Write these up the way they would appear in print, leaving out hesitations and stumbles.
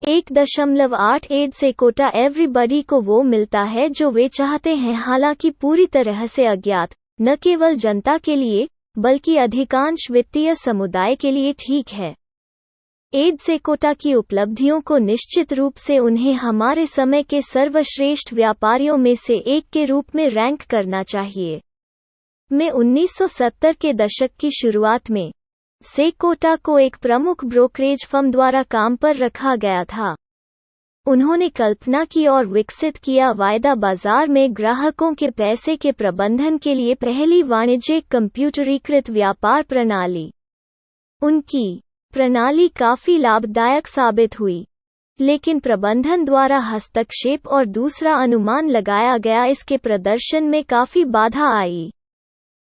1.8 से कोटा एवरीबॉडी को वो मिलता है जो वे चाहते हैं, हालांकि पूरी तरह से अज्ञात, न केवल जनता के लिए बल्कि अधिकांश वित्तीय समुदाय के लिए ठीक है। एड से कोटा की उपलब्धियों को निश्चित रूप से उन्हें हमारे समय के सर्वश्रेष्ठ व्यापारियों में से एक के रूप में रैंक करना चाहिए। में 1970 के दशक की शुरुआत में सेकोटा को एक प्रमुख ब्रोकरेज फर्म द्वारा काम पर रखा गया था। उन्होंने कल्पना की और विकसित किया वायदा बाजार में ग्राहकों के पैसे के प्रबंधन के लिए पहली वाणिज्यिक कंप्यूटरीकृत व्यापार प्रणाली। उनकी प्रणाली काफी लाभदायक साबित हुई, लेकिन प्रबंधन द्वारा हस्तक्षेप और दूसरा अनुमान लगाया गया इसके प्रदर्शन में काफी बाधा आई।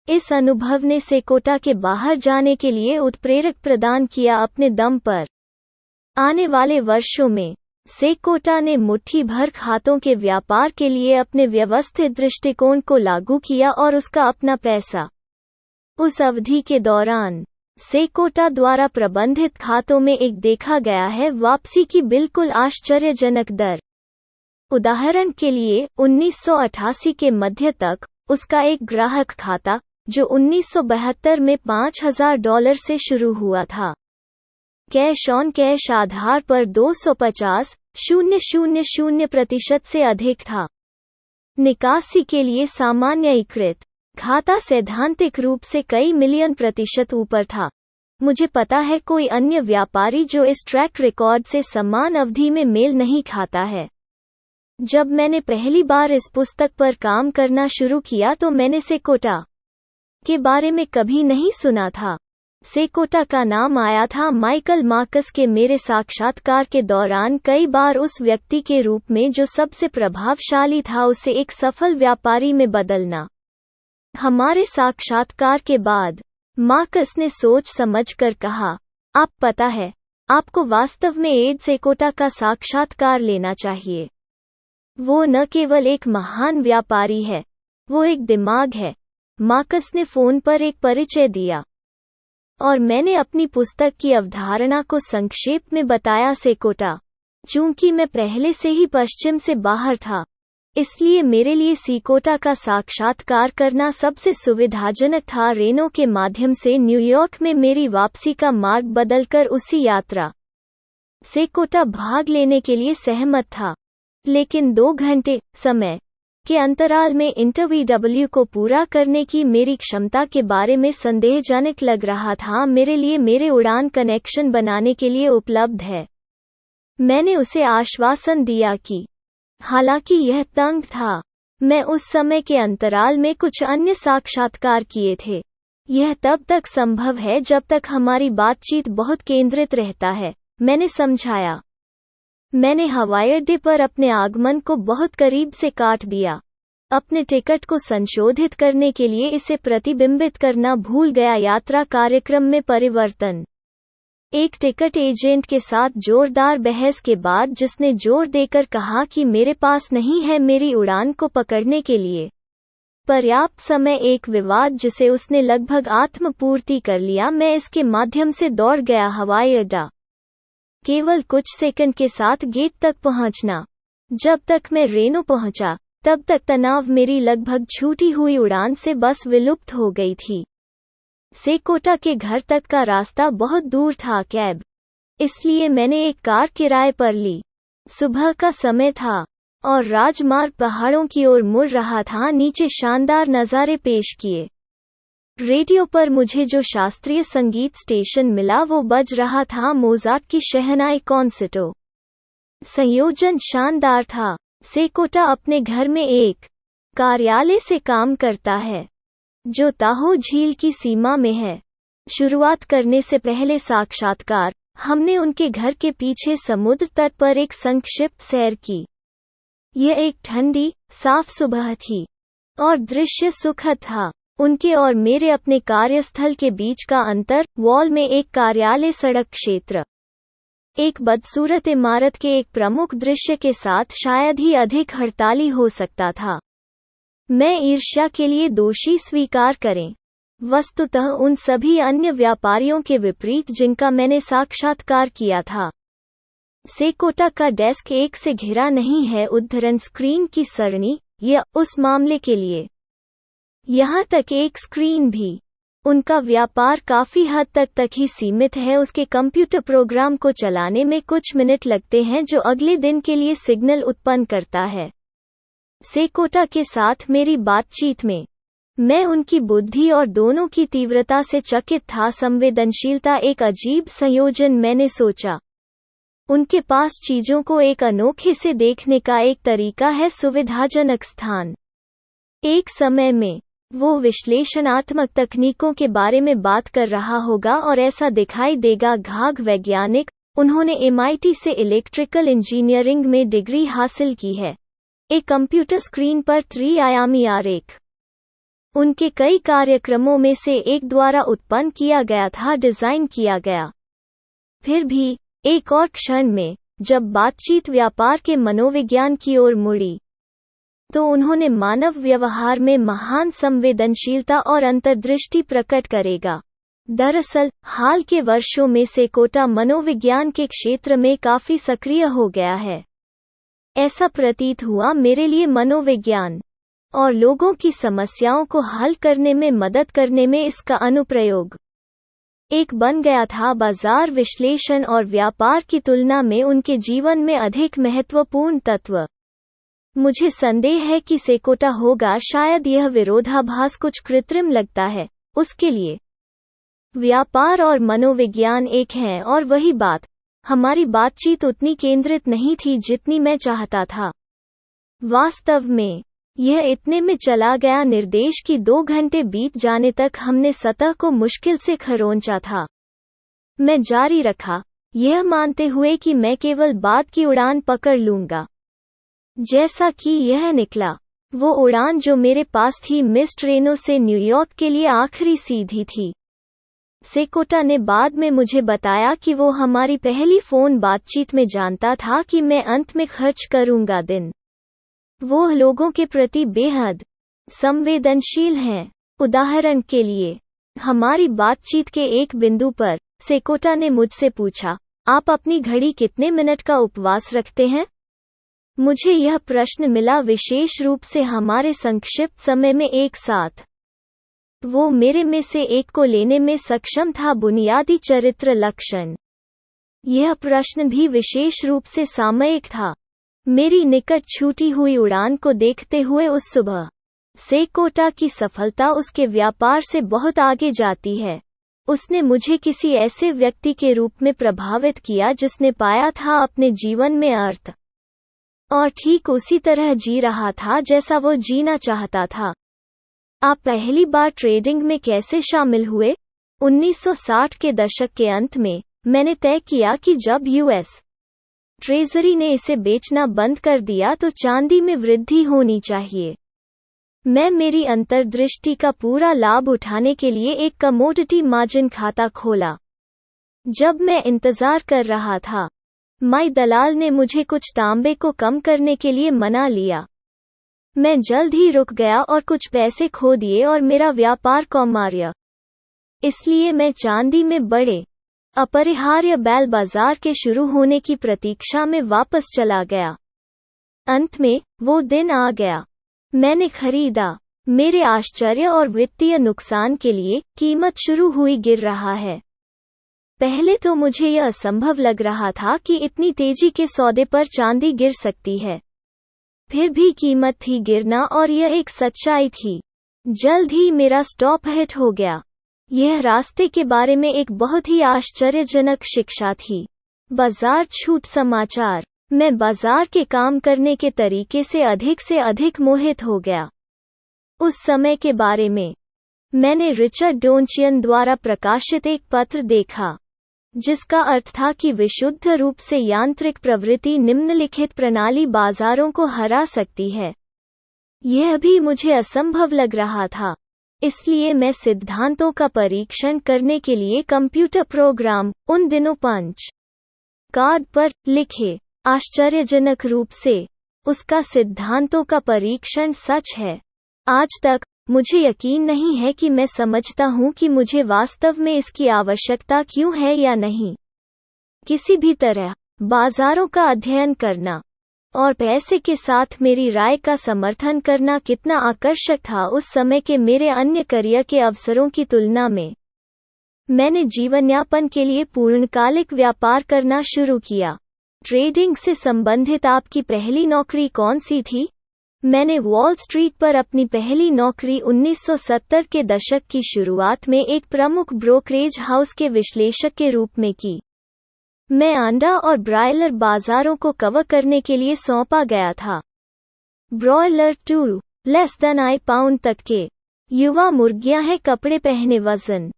इस अनुभव ने सेकोटा के बाहर जाने के लिए उत्प्रेरक प्रदान किया अपने दम पर। आने वाले वर्षों में सेकोटा ने मुट्ठी भर खातों के व्यापार के लिए अपने व्यवस्थित दृष्टिकोण को लागू किया और उसका अपना पैसा। उस अवधि के दौरान सेकोटा द्वारा प्रबंधित खातों में एक देखा गया है वापसी की बिल्कुल आश्चर्यजनक दर। उदाहरण के लिए 1988 के मध्य तक उसका एक ग्राहक खाता, जो 1972 में $5000 से शुरू हुआ था, कैश ऑन कैश आधार पर 250,000% से अधिक था। निकासी के लिए सामान्यीकृत खाता सैद्धांतिक रूप से कई मिलियन % ऊपर था। मुझे पता है कोई अन्य व्यापारी जो इस ट्रैक रिकॉर्ड से समान अवधि में मेल नहीं खाता है। जब मैंने पहली बार इस पुस्तक पर काम करना शुरू किया तो मैंने सेकोटा के बारे में कभी नहीं सुना था। सेकोटा का नाम आया था माइकल मार्कस के मेरे साक्षात्कार के दौरान कई बार उस व्यक्ति के रूप में जो सबसे प्रभावशाली था उसे एक सफल व्यापारी में बदलना। हमारे साक्षात्कार के बाद मार्कस ने सोच समझकर कहा, आप पता है, आपको वास्तव में एड सेकोटा का साक्षात्कार लेना चाहिए। वो न केवल एक महान व्यापारी है, वो एक दिमाग है। मार्कस ने फोन पर एक परिचय दिया और मैंने अपनी पुस्तक की अवधारणा को संक्षेप में बताया। सेकोटा, चूंकि मैं पहले से ही पश्चिम से बाहर था, इसलिए मेरे लिए सेकोटा का साक्षात्कार करना सबसे सुविधाजनक था। रेनो के माध्यम से न्यूयॉर्क में मेरी वापसी का मार्ग बदलकर उसी यात्रा सेकोटा भाग लेने के लिए सहमत था, लेकिन 2 घंटे समय के अंतराल में इंटरव्यू को पूरा करने की मेरी क्षमता के बारे में संदेहजनक लग रहा था। मेरे लिए मेरे उड़ान कनेक्शन बनाने के लिए उपलब्ध है। मैंने उसे आश्वासन दिया कि हालांकि यह तंग था, मैं उस समय के अंतराल में कुछ अन्य साक्षात्कार किए थे। यह तब तक संभव है जब तक हमारी बातचीत बहुत केंद्रित रहता है, मैंने समझाया। मैंने हवाई अड्डे पर अपने आगमन को बहुत करीब से काट दिया। अपने टिकट को संशोधित करने के लिए इसे प्रतिबिंबित करना भूल गया। यात्रा कार्यक्रम में परिवर्तन। एक टिकट एजेंट के साथ जोरदार बहस के बाद जिसने जोर देकर कहा कि मेरे पास नहीं है मेरी उड़ान को पकड़ने के लिए पर्याप्त समय। एक विवाद जिसे उसने लगभग आत्मपूर्ति कर लिया। मैं इसके माध्यम से दौड़ गया हवाई अड्डा। केवल कुछ सेकंड के साथ गेट तक पहुंचना। जब तक मैं रेनो पहुंचा, तब तक तनाव मेरी लगभग छूटी हुई उड़ान से बस विलुप्त हो गई थी। सेकोटा के घर तक का रास्ता बहुत दूर था कैब, इसलिए मैंने एक कार किराए पर ली। सुबह का समय था और राजमार्ग पहाड़ों की ओर मुड़ रहा था। नीचे शानदार नज़ारे पेश किए। रेडियो पर मुझे जो शास्त्रीय संगीत स्टेशन मिला वो बज रहा था मोजार्ट की शहनाई कॉन्सर्टो। संयोजन शानदार था। सेकोटा अपने घर में एक कार्यालय से काम करता है जो ताहो झील की सीमा में है। शुरुआत करने से पहले साक्षात्कार, हमने उनके घर के पीछे समुद्र तट पर एक संक्षिप्त सैर की। यह एक ठंडी, साफ सुबह थी और दृश्य सुखद था। उनके और मेरे अपने कार्यस्थल के बीच का अंतर, वॉल में एक कार्यालय सड़क क्षेत्र, एक बदसूरत इमारत के एक प्रमुख दृश्य के साथ शायद ही अधिक हड़ताली हो सकता था। मैं ईर्ष्या के लिए दोषी स्वीकार करें, वस्तुतः उन सभी अन्य व्यापारियों के विपरीत जिनका मैंने साक्षात्कार किया था। सेकोटा का डेस्क एक से घिरा नहीं है उद्धरण स्क्रीन की सरणी, या उस मामले के लिए यहाँ तक एक स्क्रीन भी। उनका व्यापार काफी हद तक ही सीमित है। उसके कंप्यूटर प्रोग्राम को चलाने में कुछ मिनट लगते हैं जो अगले दिन के लिए सिग्नल उत्पन्न करता है। सेकोटा के साथ मेरी बातचीत में मैं उनकी बुद्धि और दोनों की तीव्रता से चकित था। संवेदनशीलता एक अजीब संयोजन, मैंने सोचा। उनके पास चीजों को एक अनोखे से देखने का एक तरीका है, सुविधाजनक स्थान। एक समय में वो विश्लेषणात्मक तकनीकों के बारे में बात कर रहा होगा और ऐसा दिखाई देगा। घाघ वैज्ञानिक, उन्होंने MIT से इलेक्ट्रिकल इंजीनियरिंग में डिग्री हासिल की है। एक कंप्यूटर स्क्रीन पर त्रि-आयामी आरेख उनके कई कार्यक्रमों में से एक द्वारा उत्पन्न किया गया था, डिजाइन किया गया। फिर भी एक और क्षण में जब बातचीत व्यापार के मनोविज्ञान की ओर मुड़ी, तो उन्होंने मानव व्यवहार में महान संवेदनशीलता और अंतर्दृष्टि प्रकट करेगा। दरअसल हाल के वर्षों में सेकोटा मनोविज्ञान के क्षेत्र में काफी सक्रिय हो गया है। ऐसा प्रतीत हुआ मेरे लिए मनोविज्ञान और लोगों की समस्याओं को हल करने में मदद करने में इसका अनुप्रयोग एक बन गया था। बाजार विश्लेषण और व्यापार की तुलना में उनके जीवन में अधिक महत्वपूर्ण तत्व। मुझे संदेह है कि सेकोटा होगा, शायद यह विरोधाभास कुछ कृत्रिम लगता है उसके लिए। व्यापार और मनोविज्ञान एक हैं और वही बात। हमारी बातचीत उतनी केंद्रित नहीं थी जितनी मैं चाहता था। वास्तव में यह इतने में चला गया, निर्देश की 2 घंटे बीत जाने तक हमने सतह को मुश्किल से खरोंचा था। मैं जारी रखा, यह मानते हुए कि मैं केवल बाद की उड़ान पकड़ लूंगा। जैसा कि यह निकला, वो उड़ान जो मेरे पास थी मिस ट्रेनों से न्यूयॉर्क के लिए आखिरी सीधी थी। सेकोटा ने बाद में मुझे बताया कि वो हमारी पहली फोन बातचीत में जानता था कि मैं अंत में खर्च करूंगा दिन। वो लोगों के प्रति बेहद संवेदनशील हैं। उदाहरण के लिए, हमारी बातचीत के एक बिंदु पर सेकोटा ने मुझसे पूछा, आप अपनी घड़ी कितने मिनट का उपवास रखते हैं? मुझे यह प्रश्न मिला विशेष रूप से हमारे संक्षिप्त समय में एक साथ। वो मेरे में से एक को लेने में सक्षम था, बुनियादी चरित्र लक्षण। यह प्रश्न भी विशेष रूप से सामयिक था। मेरी निकट छूटी हुई उड़ान को देखते हुए उस सुबह, सेकोटा की सफलता उसके व्यापार से बहुत आगे जाती है। उसने मुझे किसी ऐसे व्यक्ति के रूप में प्रभावित किया जिसने पाया था अपने जीवन में अर्थ, और ठीक उसी तरह जी रहा था जैसा वो जीना चाहता था। आप पहली बार ट्रेडिंग में कैसे शामिल हुए? 1960 के दशक के अंत में मैंने तय किया कि जब यूएस ट्रेजरी ने इसे बेचना बंद कर दिया तो चांदी में वृद्धि होनी चाहिए। मैं मेरी अंतर्दृष्टि का पूरा लाभ उठाने के लिए एक कमोडिटी मार्जिन खाता खोला। जब मैं इंतजार कर रहा था, माई दलाल ने मुझे कुछ तांबे को कम करने के लिए मना लिया। मैं जल्द ही रुक गया और कुछ पैसे खो दिए और मेरा व्यापार कौमार्य। इसलिए मैं चांदी में बड़े अपरिहार्य बैल बाजार के शुरू होने की प्रतीक्षा में वापस चला गया। अंत में वो दिन आ गया। मैंने खरीदा। मेरे आश्चर्य और वित्तीय नुकसान के लिए कीमत शुरू हुई गिर रहा है। पहले तो मुझे यह असंभव लग रहा था कि इतनी तेजी के सौदे पर चांदी गिर सकती है। फिर भी कीमत थी गिरना और यह एक सच्चाई थी। जल्द ही मेरा स्टॉप हिट हो गया। यह रास्ते के बारे में एक बहुत ही आश्चर्यजनक शिक्षा थी। बाजार छूट समाचार। मैं बाजार के काम करने के तरीके से अधिक मोहित हो गया। उस समय के बारे में मैंने रिचर्ड डोंचियन द्वारा प्रकाशित एक पत्र देखा, जिसका अर्थ था कि विशुद्ध रूप से यांत्रिक प्रवृत्ति निम्नलिखित प्रणाली बाजारों को हरा सकती है। यह भी मुझे असंभव लग रहा था। इसलिए मैं सिद्धांतों का परीक्षण करने के लिए कंप्यूटर प्रोग्राम उन दिनों पंच कार्ड पर लिखे। आश्चर्यजनक रूप से उसका सिद्धांतों का परीक्षण सच है। आज तक मुझे यकीन नहीं है कि मैं समझता हूं कि मुझे वास्तव में इसकी आवश्यकता क्यों है या नहीं। किसी भी तरह बाजारों का अध्ययन करना और पैसे के साथ मेरी राय का समर्थन करना कितना आकर्षक था उस समय के मेरे अन्य करियर के अवसरों की तुलना में। मैंने जीवनयापन के लिए पूर्णकालिक व्यापार करना शुरू किया। ट्रेडिंग से संबंधित आपकी पहली नौकरी कौन सी थी? मैंने वॉल स्ट्रीट पर अपनी पहली नौकरी 1970 के दशक की शुरुआत में एक प्रमुख ब्रोकरेज हाउस के विश्लेषक के रूप में की। मैं अंडा और ब्रायलर बाजारों को कवर करने के लिए सौंपा गया था। ब्रॉयलर 2 पाउंड तक के युवा मुर्गियां हैं कपड़े पहने वजन।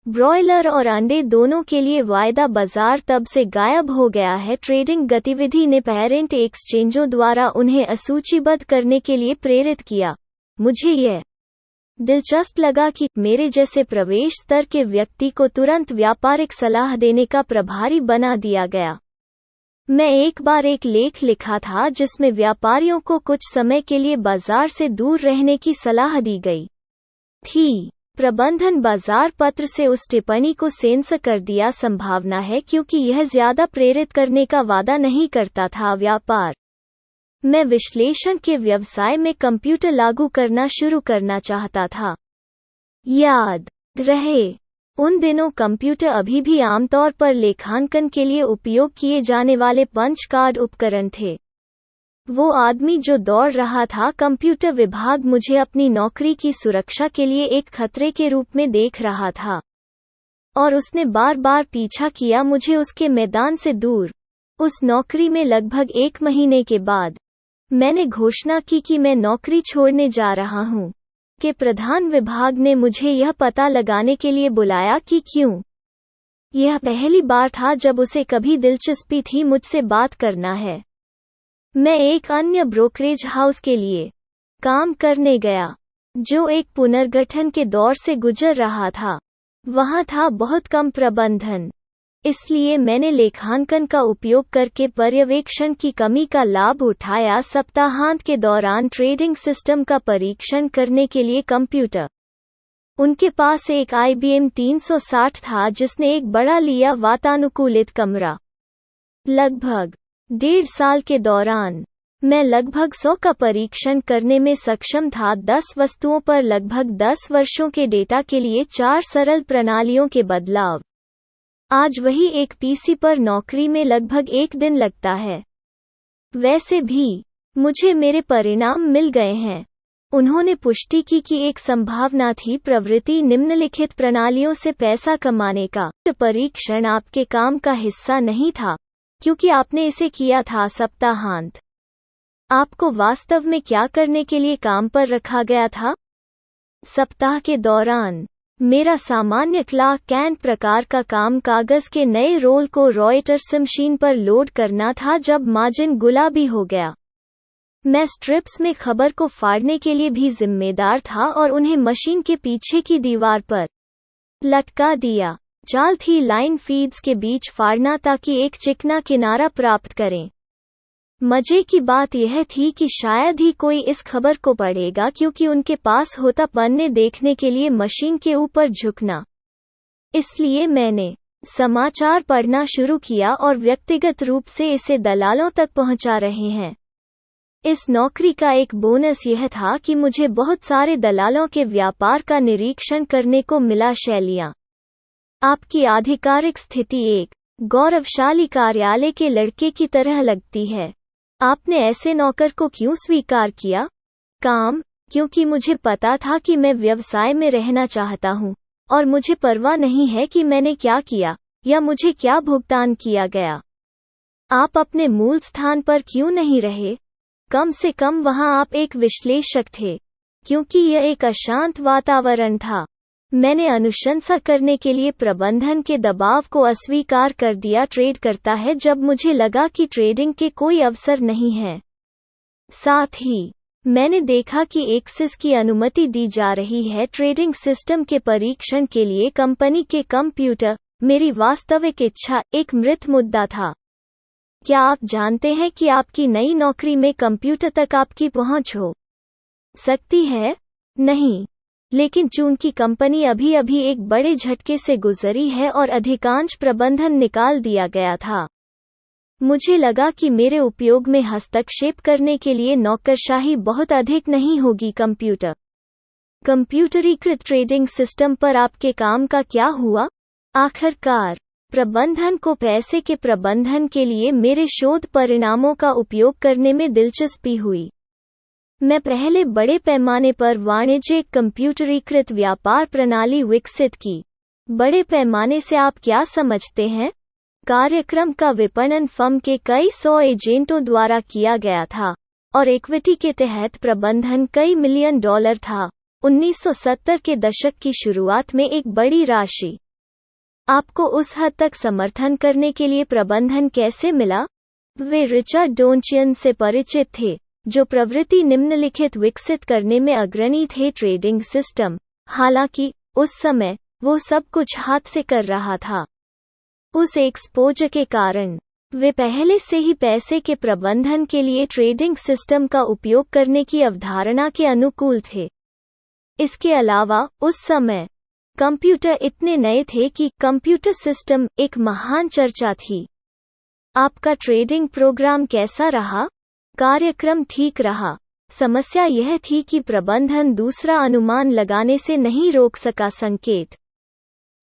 ब्रॉयलर और अंडे दोनों के लिए वायदा बाजार तब से गायब हो गया है। ट्रेडिंग गतिविधि ने पेरेंट एक्सचेंजों द्वारा उन्हें असूचीबद्ध करने के लिए प्रेरित किया। मुझे यह दिलचस्प लगा कि मेरे जैसे प्रवेश स्तर के व्यक्ति को तुरंत व्यापारिक सलाह देने का प्रभारी बना दिया गया। मैं एक बार एक लेख लिखा था जिसमें व्यापारियों को कुछ समय के लिए बाजार से दूर रहने की सलाह दी गई थी। प्रबंधन बाजार पत्र से उस टिप्पणी को सेंसर कर दिया संभावना है क्योंकि यह ज्यादा प्रेरित करने का वादा नहीं करता था। व्यापार मैं विश्लेषण के व्यवसाय में कंप्यूटर लागू करना शुरू करना चाहता था। याद रहे उन दिनों कंप्यूटर अभी भी आमतौर पर लेखांकन के लिए उपयोग किए जाने वाले पंच कार्ड उपकरण थे। वो आदमी जो दौड़ रहा था कंप्यूटर विभाग मुझे अपनी नौकरी की सुरक्षा के लिए एक खतरे के रूप में देख रहा था और उसने बार बार पीछा किया मुझे उसके मैदान से दूर। उस नौकरी में लगभग 1 महीने के बाद मैंने घोषणा की कि मैं नौकरी छोड़ने जा रहा हूं। के प्रधान विभाग ने मुझे यह पता लगाने के लिए बुलाया कि क्यों। यह पहली बार था जब उसे कभी दिलचस्पी थी मुझसे बात करना है। मैं एक अन्य ब्रोकरेज हाउस के लिए काम करने गया जो एक पुनर्गठन के दौर से गुजर रहा था। वहां था बहुत कम प्रबंधन, इसलिए मैंने लेखांकन का उपयोग करके पर्यवेक्षण की कमी का लाभ उठाया। सप्ताहांत के दौरान ट्रेडिंग सिस्टम का परीक्षण करने के लिए कंप्यूटर। उनके पास एक IBM 360 था जिसने एक बड़ा लिया वातानुकूलित कमरा। लगभग 1.5 साल के दौरान मैं लगभग 100 का परीक्षण करने में सक्षम था। 10 वस्तुओं पर लगभग 10 वर्षों के डेटा के लिए 4 सरल प्रणालियों के बदलाव। आज वही एक PC पर नौकरी में लगभग 1 दिन लगता है। वैसे भी मुझे मेरे परिणाम मिल गए हैं। उन्होंने पुष्टि की कि एक संभावना थी प्रवृत्ति निम्नलिखित प्रणालियों से पैसा कमाने का। परीक्षण आपके काम का हिस्सा नहीं था क्योंकि आपने इसे किया था। सप्ताहांत आपको वास्तव में क्या करने के लिए काम पर रखा गया था? सप्ताह के दौरान मेरा सामान्य क्लार्क कैंट प्रकार का काम कागज के नए रोल को रॉयटर्स मशीन पर लोड करना था जब मार्जिन गुलाबी हो गया। मैं स्ट्रिप्स में खबर को फाड़ने के लिए भी जिम्मेदार था और उन्हें मशीन के पीछे की दीवार पर लटका दिया। जाल थी लाइन फीड्स के बीच फाड़ना ताकि एक चिकना किनारा प्राप्त करें। मजे की बात यह थी कि शायद ही कोई इस खबर को पढ़ेगा क्योंकि उनके पास होता पन्ने देखने के लिए मशीन के ऊपर झुकना। इसलिए मैंने समाचार पढ़ना शुरू किया और व्यक्तिगत रूप से इसे दलालों तक पहुंचा रहे हैं। इस नौकरी का एक बोनस यह था कि मुझे बहुत सारे दलालों के व्यापार का निरीक्षण करने को मिला। शैलियाँ आपकी आधिकारिक स्थिति एक गौरवशाली कार्यालय के लड़के की तरह लगती है। आपने ऐसे नौकर को क्यों स्वीकार किया? काम, क्योंकि मुझे पता था कि मैं व्यवसाय में रहना चाहता हूं और मुझे परवाह नहीं है कि मैंने क्या किया या मुझे क्या भुगतान किया गया। आप अपने मूल स्थान पर क्यों नहीं रहे? कम से कम वहां आप एक विश्लेषक थे, क्योंकि यह एक अशांत वातावरण था। मैंने अनुशंसा करने के लिए प्रबंधन के दबाव को अस्वीकार कर दिया। ट्रेड करता है जब मुझे लगा कि ट्रेडिंग के कोई अवसर नहीं है। साथ ही मैंने देखा कि एक्सेस की अनुमति दी जा रही है ट्रेडिंग सिस्टम के परीक्षण के लिए कंपनी के कंप्यूटर। मेरी वास्तविक इच्छा एक मृत मुद्दा था। क्या आप जानते हैं कि आपकी नई नौकरी में कंप्यूटर तक आपकी पहुंच हो सकती है? नहीं, लेकिन चूंकि कंपनी अभी अभी एक बड़े झटके से गुजरी है और अधिकांश प्रबंधन निकाल दिया गया था, मुझे लगा कि मेरे उपयोग में हस्तक्षेप करने के लिए नौकरशाही बहुत अधिक नहीं होगी। कंप्यूटरीकृत ट्रेडिंग सिस्टम पर आपके काम का क्या हुआ? आखिरकार, प्रबंधन को पैसे के प्रबंधन के लिए मेरे शोध परिणामों का उपयोग करने में दिलचस्पी हुई। मैं पहले बड़े पैमाने पर वाणिज्यिक कंप्यूटरीकृत व्यापार प्रणाली विकसित की। बड़े पैमाने से आप क्या समझते हैं? कार्यक्रम का विपणन फर्म के कई सौ एजेंटों द्वारा किया गया था और इक्विटी के तहत प्रबंधन कई मिलियन डॉलर था। 1970 के दशक की शुरुआत में एक बड़ी राशि। आपको उस हद तक समर्थन करने के लिए प्रबंधन कैसे मिला? वे रिचर्ड डोनचियन से परिचित थे, जो प्रवृत्ति निम्नलिखित विकसित करने में अग्रणी थे। Trading system. हालांकि उस समय वो सब कुछ हाथ से कर रहा था। उस एक्सपोजर के कारण वे पहले से ही पैसे के प्रबंधन के लिए ट्रेडिंग सिस्टम का उपयोग करने की अवधारणा के अनुकूल थे। इसके अलावा उस समय कंप्यूटर इतने नए थे कि कंप्यूटर सिस्टम एक महान चर्चा थी। आपका ट्रेडिंग प्रोग्राम कैसा रहा? कार्यक्रम ठीक रहा। समस्या यह थी कि प्रबंधन दूसरा अनुमान लगाने से नहीं रोक सका। संकेत।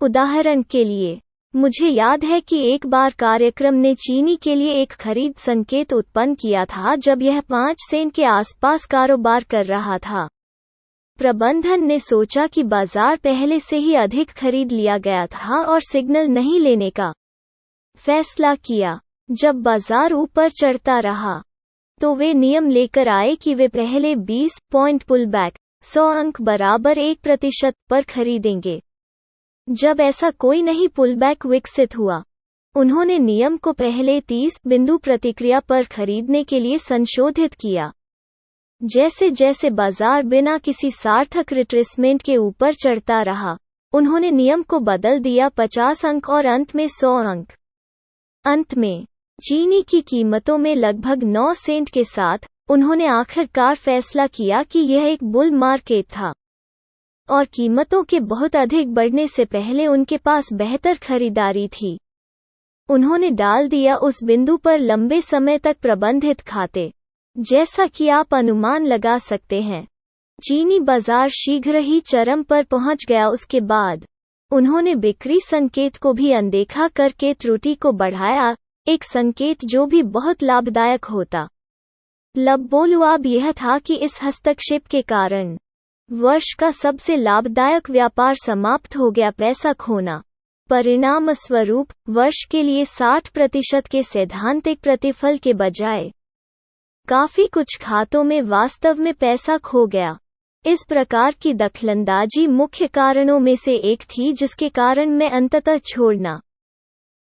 उदाहरण के लिए, मुझे याद है कि एक बार कार्यक्रम ने चीनी के लिए एक खरीद संकेत उत्पन्न किया था जब यह 5 सेंट के आसपास कारोबार कर रहा था। प्रबंधन ने सोचा कि बाजार पहले से ही अधिक खरीद लिया गया था और सिग्नल नहीं लेने का फैसला किया। जब बाजार ऊपर चढ़ता रहा तो वे नियम लेकर आए कि वे पहले 20 पॉइंट पुलबैक 100 अंक बराबर 1% पर खरीदेंगे। जब ऐसा कोई नहीं पुलबैक विकसित हुआ, उन्होंने नियम को पहले 30 बिंदु प्रतिक्रिया पर खरीदने के लिए संशोधित किया। जैसे जैसे बाजार बिना किसी सार्थक रिट्रेसमेंट के ऊपर चढ़ता रहा, उन्होंने नियम को बदल दिया 50 अंक और अंत में 100 अंक। अंत में चीनी की कीमतों में लगभग 9 सेंट के साथ, उन्होंने आखिरकार फैसला किया कि यह एक बुल मार्केट था और कीमतों के बहुत अधिक बढ़ने से पहले उनके पास बेहतर खरीदारी थी। उन्होंने डाल दिया उस बिंदु पर लंबे समय तक प्रबंधित खाते। जैसा कि आप अनुमान लगा सकते हैं, चीनी बाजार शीघ्र ही चरम पर पहुंच गया। उसके बाद उन्होंने बिक्री संकेत को भी अनदेखा करके त्रुटि को बढ़ाया, एक संकेत जो भी बहुत लाभदायक होता। लबोलुआब यह था कि इस हस्तक्षेप के कारण वर्ष का सबसे लाभदायक व्यापार समाप्त हो गया। पैसा खोना। परिणाम स्वरूप वर्ष के लिए 60% के सैद्धांतिक प्रतिफल के बजाय काफी कुछ खातों में वास्तव में पैसा खो गया। इस प्रकार की दखलंदाजी मुख्य कारणों में से एक थी जिसके कारण मैं अंततः छोड़ना।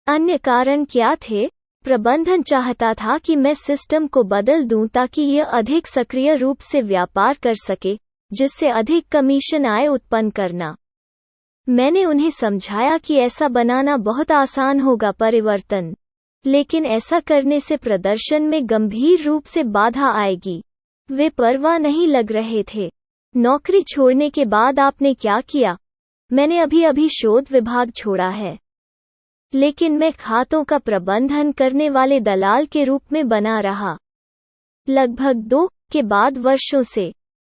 अन्य कारण क्या थे? प्रबंधन चाहता था कि मैं सिस्टम को बदल दूं ताकि यह अधिक सक्रिय रूप से व्यापार कर सके, जिससे अधिक कमीशन आय उत्पन्न करना। मैंने उन्हें समझाया कि ऐसा बनाना बहुत आसान होगा परिवर्तन, लेकिन ऐसा करने से प्रदर्शन में गंभीर रूप से बाधा आएगी। वे परवाह नहीं लग रहे थे। नौकरी छोड़ने के बाद आपने क्या किया? मैंने अभी शोध विभाग छोड़ा है, लेकिन मैं खातों का प्रबंधन करने वाले दलाल के रूप में बना रहा। लगभग 2 के बाद वर्षों से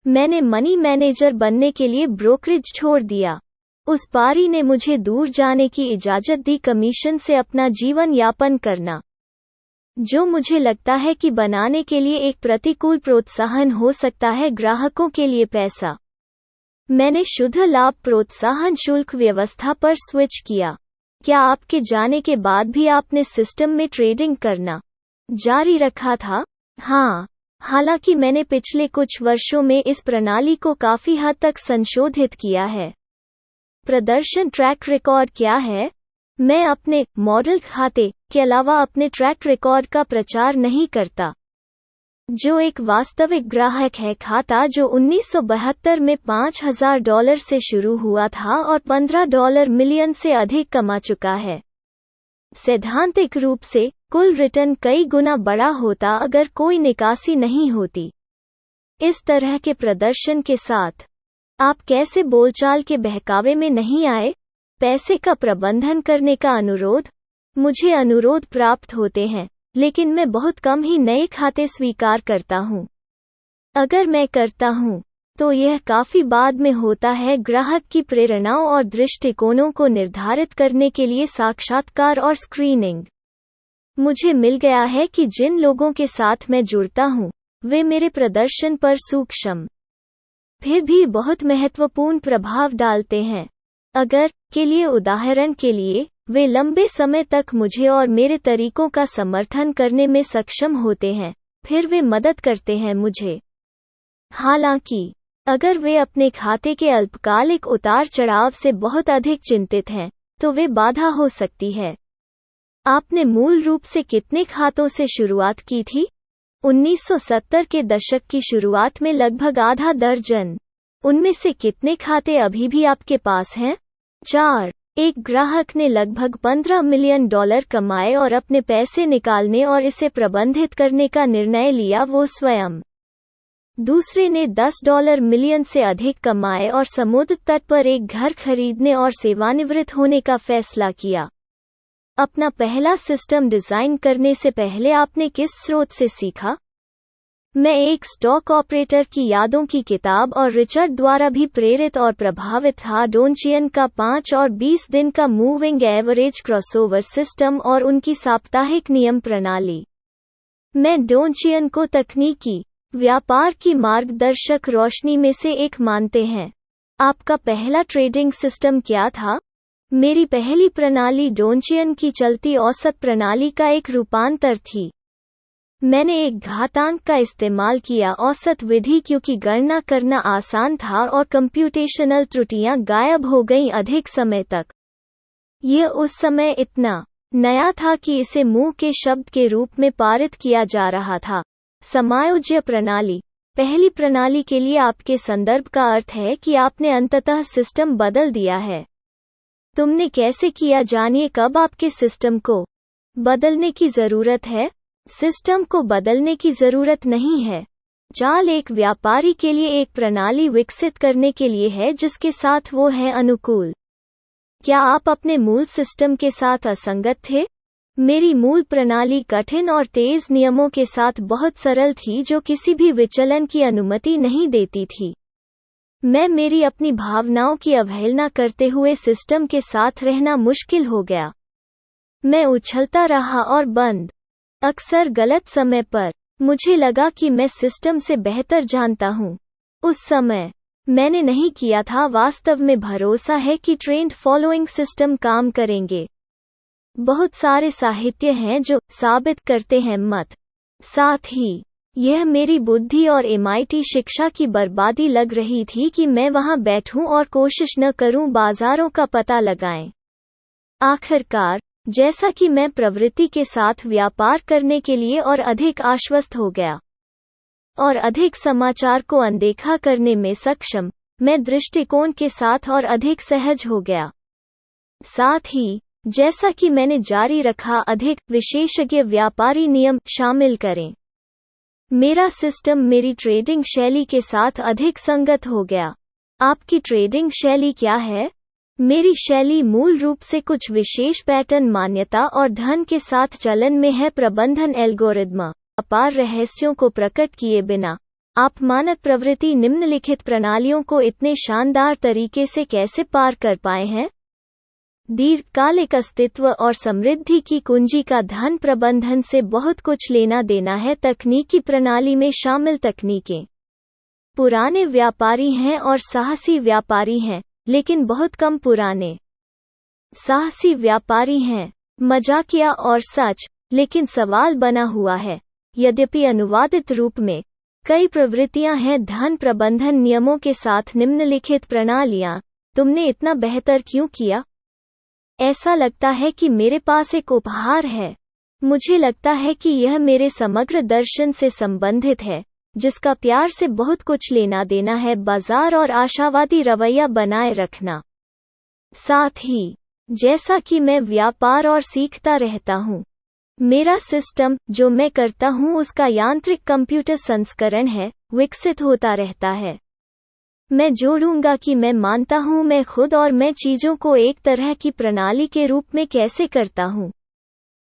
मैंने मनी मैनेजर बनने के लिए ब्रोकरेज छोड़ दिया। उस पारी ने मुझे दूर जाने की इजाजत दी, कमीशन से अपना जीवन यापन करना, जो मुझे लगता है कि बनाने के लिए एक प्रतिकूल प्रोत्साहन हो सकता है। ग्राहकों के लिए पैसा। मैंने शुद्ध लाभ प्रोत्साहन शुल्क व्यवस्था पर स्विच किया। क्या आपके जाने के बाद भी आपने सिस्टम में ट्रेडिंग करना जारी रखा था? हाँ, हालांकि मैंने पिछले कुछ वर्षों में इस प्रणाली को काफी हद तक संशोधित किया है। प्रदर्शन ट्रैक रिकॉर्ड क्या है? मैं अपने मॉडल खाते के अलावा अपने ट्रैक रिकॉर्ड का प्रचार नहीं करता। जो एक वास्तविक ग्राहक है, खाता जो 1972 में $5000 से शुरू हुआ था और $15 मिलियन से अधिक कमा चुका है। सैद्धांतिक रूप से कुल रिटर्न कई गुना बड़ा होता अगर कोई निकासी नहीं होती। इस तरह के प्रदर्शन के साथ आप कैसे बोलचाल के बहकावे में नहीं आए? पैसे का प्रबंधन करने का अनुरोध। मुझे अनुरोध प्राप्त होते हैं, लेकिन मैं बहुत कम ही नए खाते स्वीकार करता हूँ। अगर मैं करता हूँ तो यह काफी बाद में होता है। ग्राहक की प्रेरणाओं और दृष्टिकोणों को निर्धारित करने के लिए साक्षात्कार और स्क्रीनिंग। मुझे मिल गया है कि जिन लोगों के साथ मैं जुड़ता हूँ वे मेरे प्रदर्शन पर सूक्ष्म फिर भी बहुत महत्वपूर्ण प्रभाव डालते हैं। अगर के लिए उदाहरण के लिए वे लंबे समय तक मुझे और मेरे तरीकों का समर्थन करने में सक्षम होते हैं, फिर वे मदद करते हैं मुझे। हालांकि अगर वे अपने खाते के अल्पकालिक उतार चढ़ाव से बहुत अधिक चिंतित हैं, तो वे बाधा हो सकती है। आपने मूल रूप से कितने खातों से शुरुआत की थी? 1970 के दशक की शुरुआत में लगभग आधा दर्जन। उनमें से कितने खाते अभी भी आपके पास हैं? 4। एक ग्राहक ने लगभग $15 मिलियन कमाए और अपने पैसे निकालने और इसे प्रबंधित करने का निर्णय लिया वो स्वयं। दूसरे ने $10 मिलियन से अधिक कमाए और समुद्र तट पर एक घर खरीदने और सेवानिवृत्त होने का फैसला किया। अपना पहला सिस्टम डिजाइन करने से पहले आपने किस स्रोत से सीखा? मैं एक स्टॉक ऑपरेटर की यादों की किताब और रिचर्ड द्वारा भी प्रेरित और प्रभावित था। डोनचियन का 5 और 20 दिन का मूविंग एवरेज क्रॉसओवर सिस्टम और उनकी साप्ताहिक नियम प्रणाली। मैं डोनचियन को तकनीकी व्यापार की मार्गदर्शक रोशनी में से एक मानते हैं। आपका पहला ट्रेडिंग सिस्टम क्या था? मेरी पहली प्रणाली डोनचियन की चलती औसत प्रणाली का एक रूपांतर थी। मैंने एक घातांक का इस्तेमाल किया, औसत विधि, क्योंकि गणना करना आसान था और कंप्यूटेशनल त्रुटियां गायब हो गईं अधिक समय तक। यह उस समय इतना नया था कि इसे मुंह के शब्द के रूप में पारित किया जा रहा था। समायोज्य प्रणाली। पहली प्रणाली के लिए आपके संदर्भ का अर्थ है कि आपने अंततः सिस्टम बदल दिया है। तुमने कैसे किया? जानिए कब आपके सिस्टम को बदलने की जरूरत है। सिस्टम को बदलने की जरूरत नहीं है। चाल एक व्यापारी के लिए एक प्रणाली विकसित करने के लिए है जिसके साथ वो है अनुकूल। क्या आप अपने मूल सिस्टम के साथ असंगत थे? मेरी मूल प्रणाली कठिन और तेज नियमों के साथ बहुत सरल थी जो किसी भी विचलन की अनुमति नहीं देती थी। मैं मेरी अपनी भावनाओं की अवहेलना करते हुए सिस्टम के साथ रहना मुश्किल हो गया। मैं उछलता रहा और बंद, अक्सर गलत समय पर। मुझे लगा कि मैं सिस्टम से बेहतर जानता हूँ। उस समय मैंने नहीं किया था। वास्तव में भरोसा है कि ट्रेंड फॉलोइंग सिस्टम काम करेंगे। बहुत सारे साहित्य हैं जो साबित करते हैं मत। साथ ही यह मेरी बुद्धि और MIT शिक्षा की बर्बादी लग रही थी कि मैं वहां बैठूं और कोशिश न करूं बाजारों का पता लगाएं। आखिरकार जैसा कि मैं प्रवृत्ति के साथ व्यापार करने के लिए और अधिक आश्वस्त हो गया और अधिक समाचार को अनदेखा करने में सक्षम, मैं दृष्टिकोण के साथ और अधिक सहज हो गया। साथ ही जैसा कि मैंने जारी रखा, अधिक विशेषज्ञ व्यापारी नियम शामिल करें। मेरा सिस्टम मेरी ट्रेडिंग शैली के साथ अधिक संगत हो गया। आपकी ट्रेडिंग शैली क्या है? मेरी शैली मूल रूप से कुछ विशेष पैटर्न मान्यता और धन के साथ चलन में है। प्रबंधन एल्गोरिदम। अपार रहस्यों को प्रकट किए बिना आप मानक प्रवृत्ति निम्नलिखित प्रणालियों को इतने शानदार तरीके से कैसे पार कर पाए हैं? दीर्घकालिक अस्तित्व और समृद्धि की कुंजी का धन प्रबंधन से बहुत कुछ लेना देना है। तकनीकी प्रणाली में शामिल तकनीकें पुराने व्यापारी हैं और साहसी व्यापारी हैं, लेकिन बहुत कम पुराने साहसी व्यापारी हैं। मजाकिया और सच, लेकिन सवाल बना हुआ है। यद्यपि अनुवादित रूप में कई प्रवृत्तियां हैं धन प्रबंधन नियमों के साथ निम्नलिखित प्रणालियां। तुमने इतना बेहतर क्यों किया? ऐसा लगता है कि मेरे पास एक उपहार है। मुझे लगता है कि यह मेरे समग्र दर्शन से संबंधित है, जिसका प्यार से बहुत कुछ लेना देना है। बाजार और आशावादी रवैया बनाए रखना। साथ ही जैसा कि मैं व्यापार और सीखता रहता हूँ, मेरा सिस्टम जो मैं करता हूँ उसका यांत्रिक कंप्यूटर संस्करण है, विकसित होता रहता है। मैं जोड़ूंगा कि मैं मानता हूँ मैं खुद और मैं चीजों को एक तरह की प्रणाली के रूप में कैसे करता हूँ।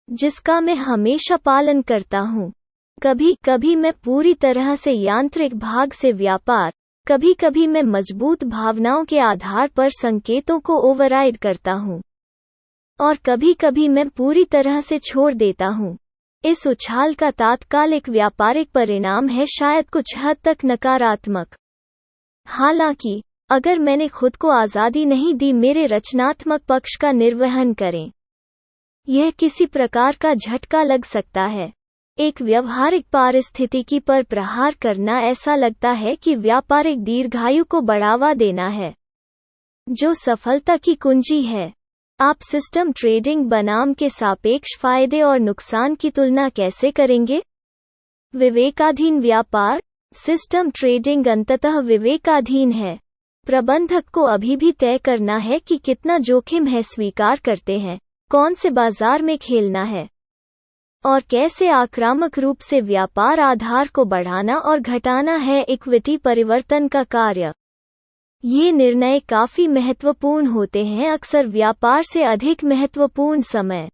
जिसका मैं हमेशा पालन करता हूँ। कभी कभी मैं पूरी तरह से यांत्रिक भाग से व्यापार, कभी कभी मैं मजबूत भावनाओं के आधार पर संकेतों को ओवरराइड करता हूँ, और कभी कभी मैं पूरी तरह से छोड़ देता हूँ। इस उछाल का तात्कालिक व्यापारिक परिणाम है शायद कुछ हद तक नकारात्मक। हालांकि अगर मैंने खुद को आज़ादी नहीं दी मेरे रचनात्मक पक्ष का निर्वहन करें, यह किसी प्रकार का झटका लग सकता है। एक व्यावहारिक पारिस्थितिकी पर प्रहार करना ऐसा लगता है कि व्यापारिक दीर्घायु को बढ़ावा देना है, जो सफलता की कुंजी है। आप सिस्टम ट्रेडिंग बनाम के सापेक्ष फायदे और नुकसान की तुलना कैसे करेंगे? विवेकाधीन व्यापार। सिस्टम ट्रेडिंग अंततः विवेकाधीन है। प्रबंधक को अभी भी तय करना है कि कितना जोखिम है स्वीकार करते हैं, कौन से बाजार में खेलना है, और कैसे आक्रामक रूप से व्यापार आधार को बढ़ाना और घटाना है इक्विटी परिवर्तन का कार्य। ये निर्णय काफी महत्वपूर्ण होते हैं, अक्सर व्यापार से अधिक महत्वपूर्ण समय।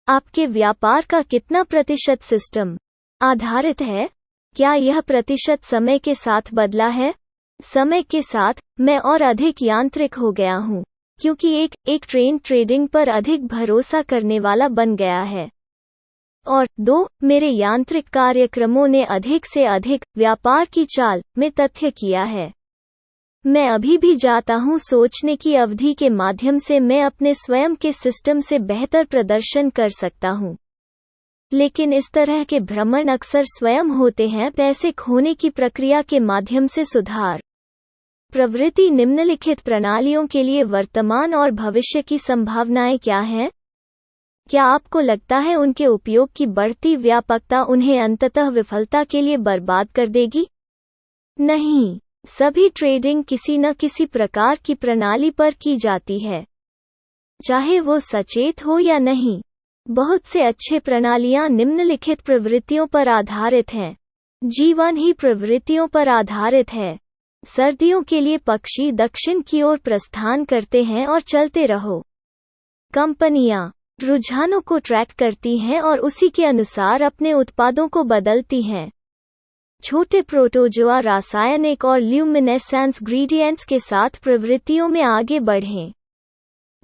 आपके व्यापार का कितना प्रतिशत सिस्टम आधारित है? क्या यह प्रतिशत समय के साथ बदला है? समय के साथ मैं और अधिक यांत्रिक हो गया हूँ, क्योंकि एक ट्रेंड ट्रेडिंग पर अधिक भरोसा करने वाला बन गया है। और 2, मेरे यांत्रिक कार्यक्रमों ने अधिक से अधिक व्यापार की चाल में तथ्य किया है। मैं अभी भी जाता हूं सोचने की अवधि के माध्यम से मैं अपने स्वयं के सिस्टम से बेहतर प्रदर्शन कर सकता हूं। लेकिन इस तरह के भ्रमण अक्सर स्वयं होते हैं पैसे खोने की प्रक्रिया के माध्यम से सुधार। प्रवृत्ति निम्नलिखित प्रणालियों के लिए वर्तमान और भविष्य की संभावनाएं क्या हैं? क्या आपको लगता है उनके उपयोग की बढ़ती व्यापकता उन्हें अंततः विफलता के लिए बर्बाद कर देगी? नहीं, सभी ट्रेडिंग किसी न किसी प्रकार की प्रणाली पर की जाती है, चाहे वो सचेत हो या नहीं। बहुत से अच्छे प्रणालियां निम्नलिखित प्रवृत्तियों पर आधारित हैं। जीवन ही प्रवृत्तियों पर आधारित है। सर्दियों के लिए पक्षी दक्षिण की ओर प्रस्थान करते हैं और चलते रहो। कंपनियां रुझानों को ट्रैक करती हैं और उसी के अनुसार अपने उत्पादों को बदलती हैं। छोटे प्रोटोजोआ रासायनिक और ल्यूमिनेसेंस ग्रेडिएंट्स के साथ प्रवृत्तियों में आगे बढ़ें।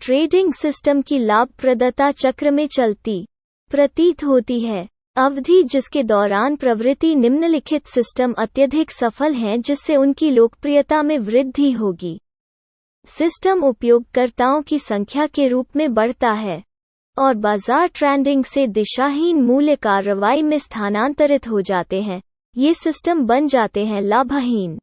ट्रेडिंग सिस्टम की लाभप्रदता चक्र में चलती प्रतीत होती है। अवधि जिसके दौरान प्रवृत्ति निम्नलिखित सिस्टम अत्यधिक सफल हैं जिससे उनकी लोकप्रियता में वृद्धि होगी। सिस्टम उपयोगकर्ताओं की संख्या के रूप में बढ़ता है और बाजार ट्रेंडिंग से दिशाहीन मूल्य कार्रवाई में स्थानांतरित हो जाते हैं। ये सिस्टम बन जाते हैं लाभहीन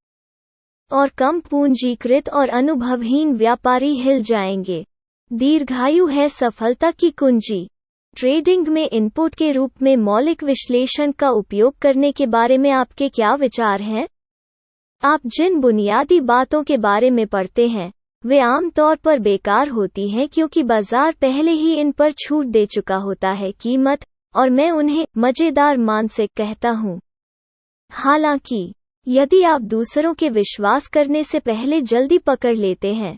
और कम पूंजीकृत और अनुभवहीन व्यापारी हिल जाएंगे। दीर्घायु है सफलता की कुंजी। ट्रेडिंग में इनपुट के रूप में मौलिक विश्लेषण का उपयोग करने के बारे में आपके क्या विचार हैं? आप जिन बुनियादी बातों के बारे में पढ़ते हैं वे आमतौर पर बेकार होती हैं क्योंकि बाजार पहले ही इन पर छूट दे चुका होता है कीमत, और मैं उन्हें मजेदार मान से कहता हूँ। हालांकि यदि आप दूसरों के विश्वास करने से पहले जल्दी पकड़ लेते हैं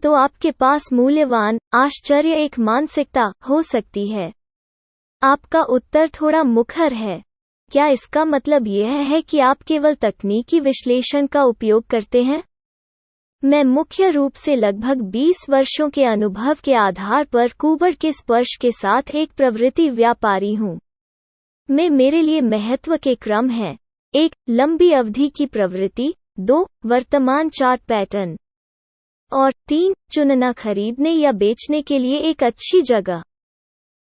तो आपके पास मूल्यवान आश्चर्य एक मानसिकता हो सकती है। आपका उत्तर थोड़ा मुखर है। क्या इसका मतलब यह है कि आप केवल तकनीकी विश्लेषण का उपयोग करते हैं? मैं मुख्य रूप से लगभग 20 वर्षों के अनुभव के आधार पर कूबर के स्पर्श के साथ एक प्रवृत्ति व्यापारी हूँ। मैं मेरे लिए महत्व के क्रम है। 1, लंबी अवधि की प्रवृत्ति, 2, वर्तमान चार्ट पैटर्न, और 3, चुनना खरीदने या बेचने के लिए एक अच्छी जगह।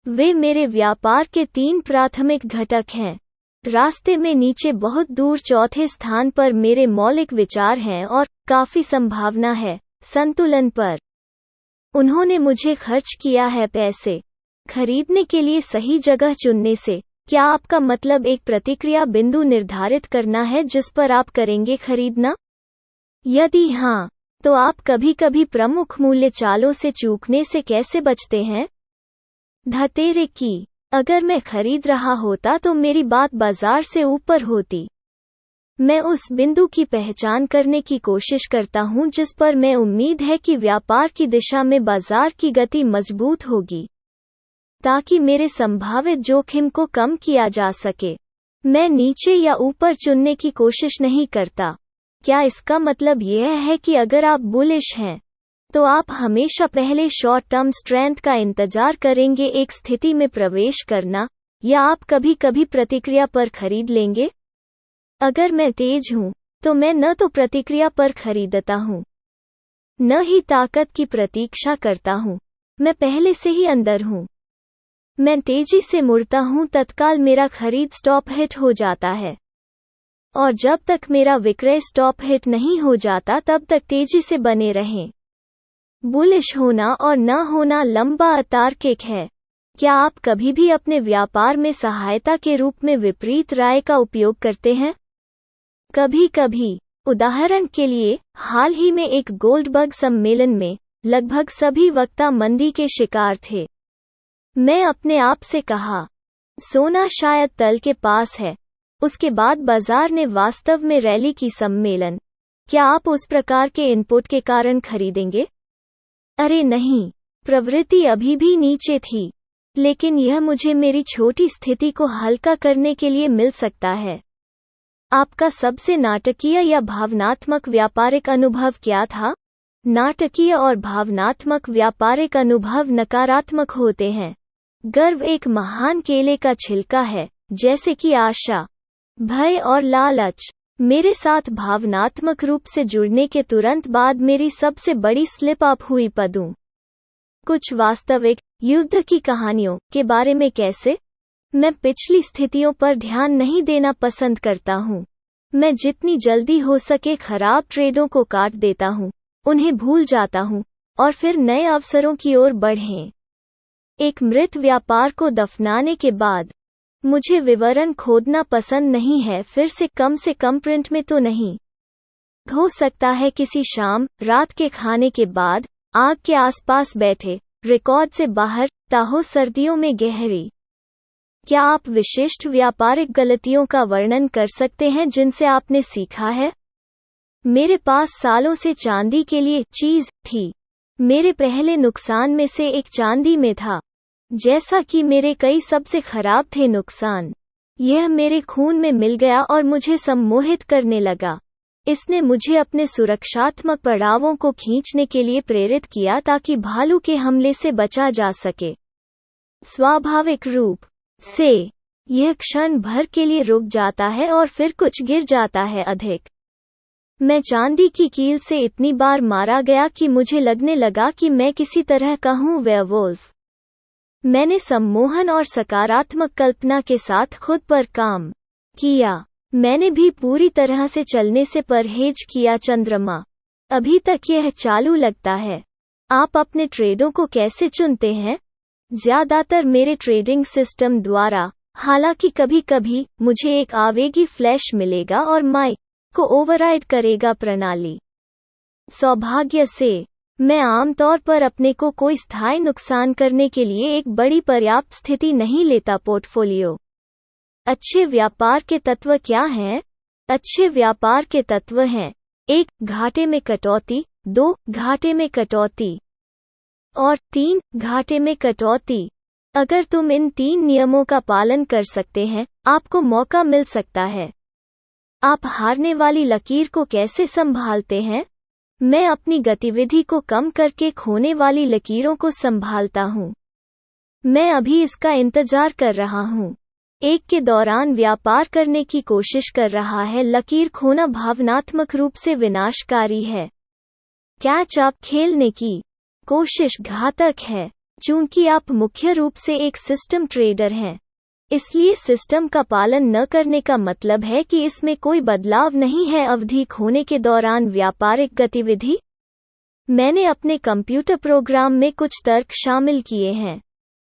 वे मेरे व्यापार के 3 प्राथमिक घटक हैं। रास्ते में नीचे बहुत दूर चौथे स्थान पर मेरे मौलिक विचार हैं और काफी संभावना है संतुलन पर। उन्होंने मुझे खर्च किया है पैसे खरीदने के लिए सही जगह चुनने से। क्या आपका मतलब एक प्रतिक्रिया बिंदु निर्धारित करना है जिस पर आप करेंगे खरीदना? यदि हाँ, तो आप कभी कभी प्रमुख मूल्य चालों से चूकने से कैसे बचते हैं? धतेरे की, अगर मैं खरीद रहा होता तो मेरी बात बाजार से ऊपर होती। मैं उस बिंदु की पहचान करने की कोशिश करता हूं जिस पर मैं उम्मीद है कि व्यापार की दिशा में बाजार की गति मजबूत होगी। ताकि मेरे संभावित जोखिम को कम किया जा सके। मैं नीचे या ऊपर चुनने की कोशिश नहीं करता। क्या इसका मतलब यह है कि अगर आप बुलिश हैं तो आप हमेशा पहले शॉर्ट टर्म स्ट्रेंथ का इंतजार करेंगे एक स्थिति में प्रवेश करना, या आप कभी कभी प्रतिक्रिया पर खरीद लेंगे? अगर मैं तेज हूं तो मैं न तो प्रतिक्रिया पर खरीदता हूं न ही ताकत की प्रतीक्षा करता हूं, मैं पहले से ही अंदर हूं। मैं तेजी से मुड़ता हूं, तत्काल मेरा खरीद स्टॉप हिट हो जाता है, और जब तक मेरा विक्रय स्टॉप हिट नहीं हो जाता तब तक तेजी से बने रहें। बुलिश होना और न होना लंबा अतार्किक है। क्या आप कभी भी अपने व्यापार में सहायता के रूप में विपरीत राय का उपयोग करते हैं? कभी कभी। उदाहरण के लिए, हाल ही में एक गोल्डबर्ग सम्मेलन में लगभग सभी वक्ता मंदी के शिकार थे। मैं अपने आप से कहा, सोना शायद तल के पास है। उसके बाद बाजार ने वास्तव में रैली की। सम्मेलन, क्या आप उस प्रकार के इनपुट के कारण खरीदेंगे? अरे नहीं, प्रवृत्ति अभी भी नीचे थी, लेकिन यह मुझे मेरी छोटी स्थिति को हल्का करने के लिए मिल सकता है। आपका सबसे नाटकीय या भावनात्मक व्यापारिक अनुभव क्या था? नाटकीय और भावनात्मक व्यापारिक अनुभव नकारात्मक होते हैं। गर्व एक महान केले का छिलका है, जैसे कि आशा, भय और लालच। मेरे साथ भावनात्मक रूप से जुड़ने के तुरंत बाद मेरी सबसे बड़ी स्लिप अप हुई पदों। कुछ वास्तविक युद्ध की कहानियों के बारे में कैसे? मैं पिछली स्थितियों पर ध्यान नहीं देना पसंद करता हूँ। मैं जितनी जल्दी हो सके खराब ट्रेडों को काट देता हूँ, उन्हें भूल जाता हूँ और फिर नए अवसरों की ओर बढ़ें। एक मृत व्यापार को दफनाने के बाद मुझे विवरण खोदना पसंद नहीं है, फिर से कम प्रिंट में तो नहीं। हो सकता है किसी शाम, रात के खाने के बाद, आग के आसपास बैठे, रिकॉर्ड से बाहर, ताहो सर्दियों में गहरी। क्या आप विशिष्ट व्यापारिक गलतियों का वर्णन कर सकते हैं जिनसे आपने सीखा है? मेरे पास सालों से चांदी के लिए चीज थी। मेरे पहले नुकसान में से एक चांदी में था। जैसा कि मेरे कई सबसे खराब थे नुकसान, यह मेरे खून में मिल गया और मुझे सम्मोहित करने लगा। इसने मुझे अपने सुरक्षात्मक पड़ावों को खींचने के लिए प्रेरित किया ताकि भालू के हमले से बचा जा सके। स्वाभाविक रूप से यह क्षण भर के लिए रुक जाता है और फिर कुछ गिर जाता है अधिक। मैं चांदी की कील से इतनी बार मारा गया कि मुझे लगने लगा कि मैं किसी तरह का हूँ वेयरवुल्फ। मैंने सम्मोहन और सकारात्मक कल्पना के साथ खुद पर काम किया। मैंने भी पूरी तरह से चलने से परहेज किया। चंद्रमा, अभी तक यह चालू लगता है। आप अपने ट्रेडों को कैसे चुनते हैं? ज्यादातर मेरे ट्रेडिंग सिस्टम द्वारा, हालांकि कभी कभी मुझे एक आवेगी फ्लैश मिलेगा और माई को ओवरराइड करेगा प्रणाली। सौभाग्य से मैं आमतौर पर अपने को कोई स्थायी नुकसान करने के लिए एक बड़ी पर्याप्त स्थिति नहीं लेता। पोर्टफोलियो। अच्छे व्यापार के तत्व क्या हैं? अच्छे व्यापार के तत्व हैं: 1. घाटे में कटौती, 2. घाटे में कटौती और 3. घाटे में कटौती। अगर तुम इन 3 नियमों का पालन कर सकते हैं, आपको मौका मिल सकता है। आप हारने वाली लकीर को कैसे संभालते हैं? मैं अपनी गतिविधि को कम करके खोने वाली लकीरों को संभालता हूँ। मैं अभी इसका इंतजार कर रहा हूँ। एक के दौरान व्यापार करने की कोशिश कर रहा है। लकीर खोना भावनात्मक रूप से विनाशकारी है। कैच अप खेलने की कोशिश घातक है। चूंकि आप मुख्य रूप से एक सिस्टम ट्रेडर हैं, इसलिए सिस्टम का पालन न करने का मतलब है कि इसमें कोई बदलाव नहीं है। अवधि खोने के दौरान व्यापारिक गतिविधि। मैंने अपने कंप्यूटर प्रोग्राम में कुछ तर्क शामिल किए हैं,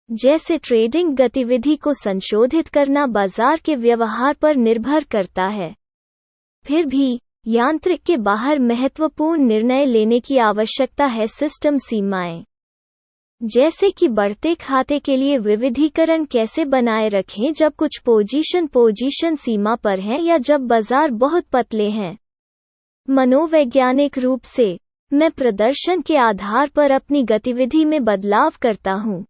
जैसे ट्रेडिंग गतिविधि को संशोधित करना बाजार के व्यवहार पर निर्भर करता है। फिर भी यांत्रिक के बाहर महत्वपूर्ण निर्णय लेने की आवश्यकता है। सिस्टम सीमाएं, जैसे कि बढ़ते खाते के लिए विविधीकरण कैसे बनाए रखें जब कुछ पोजीशन सीमा पर हैं या जब बाजार बहुत पतले हैं। मनोवैज्ञानिक रूप से मैं प्रदर्शन के आधार पर अपनी गतिविधि में बदलाव करता हूँ।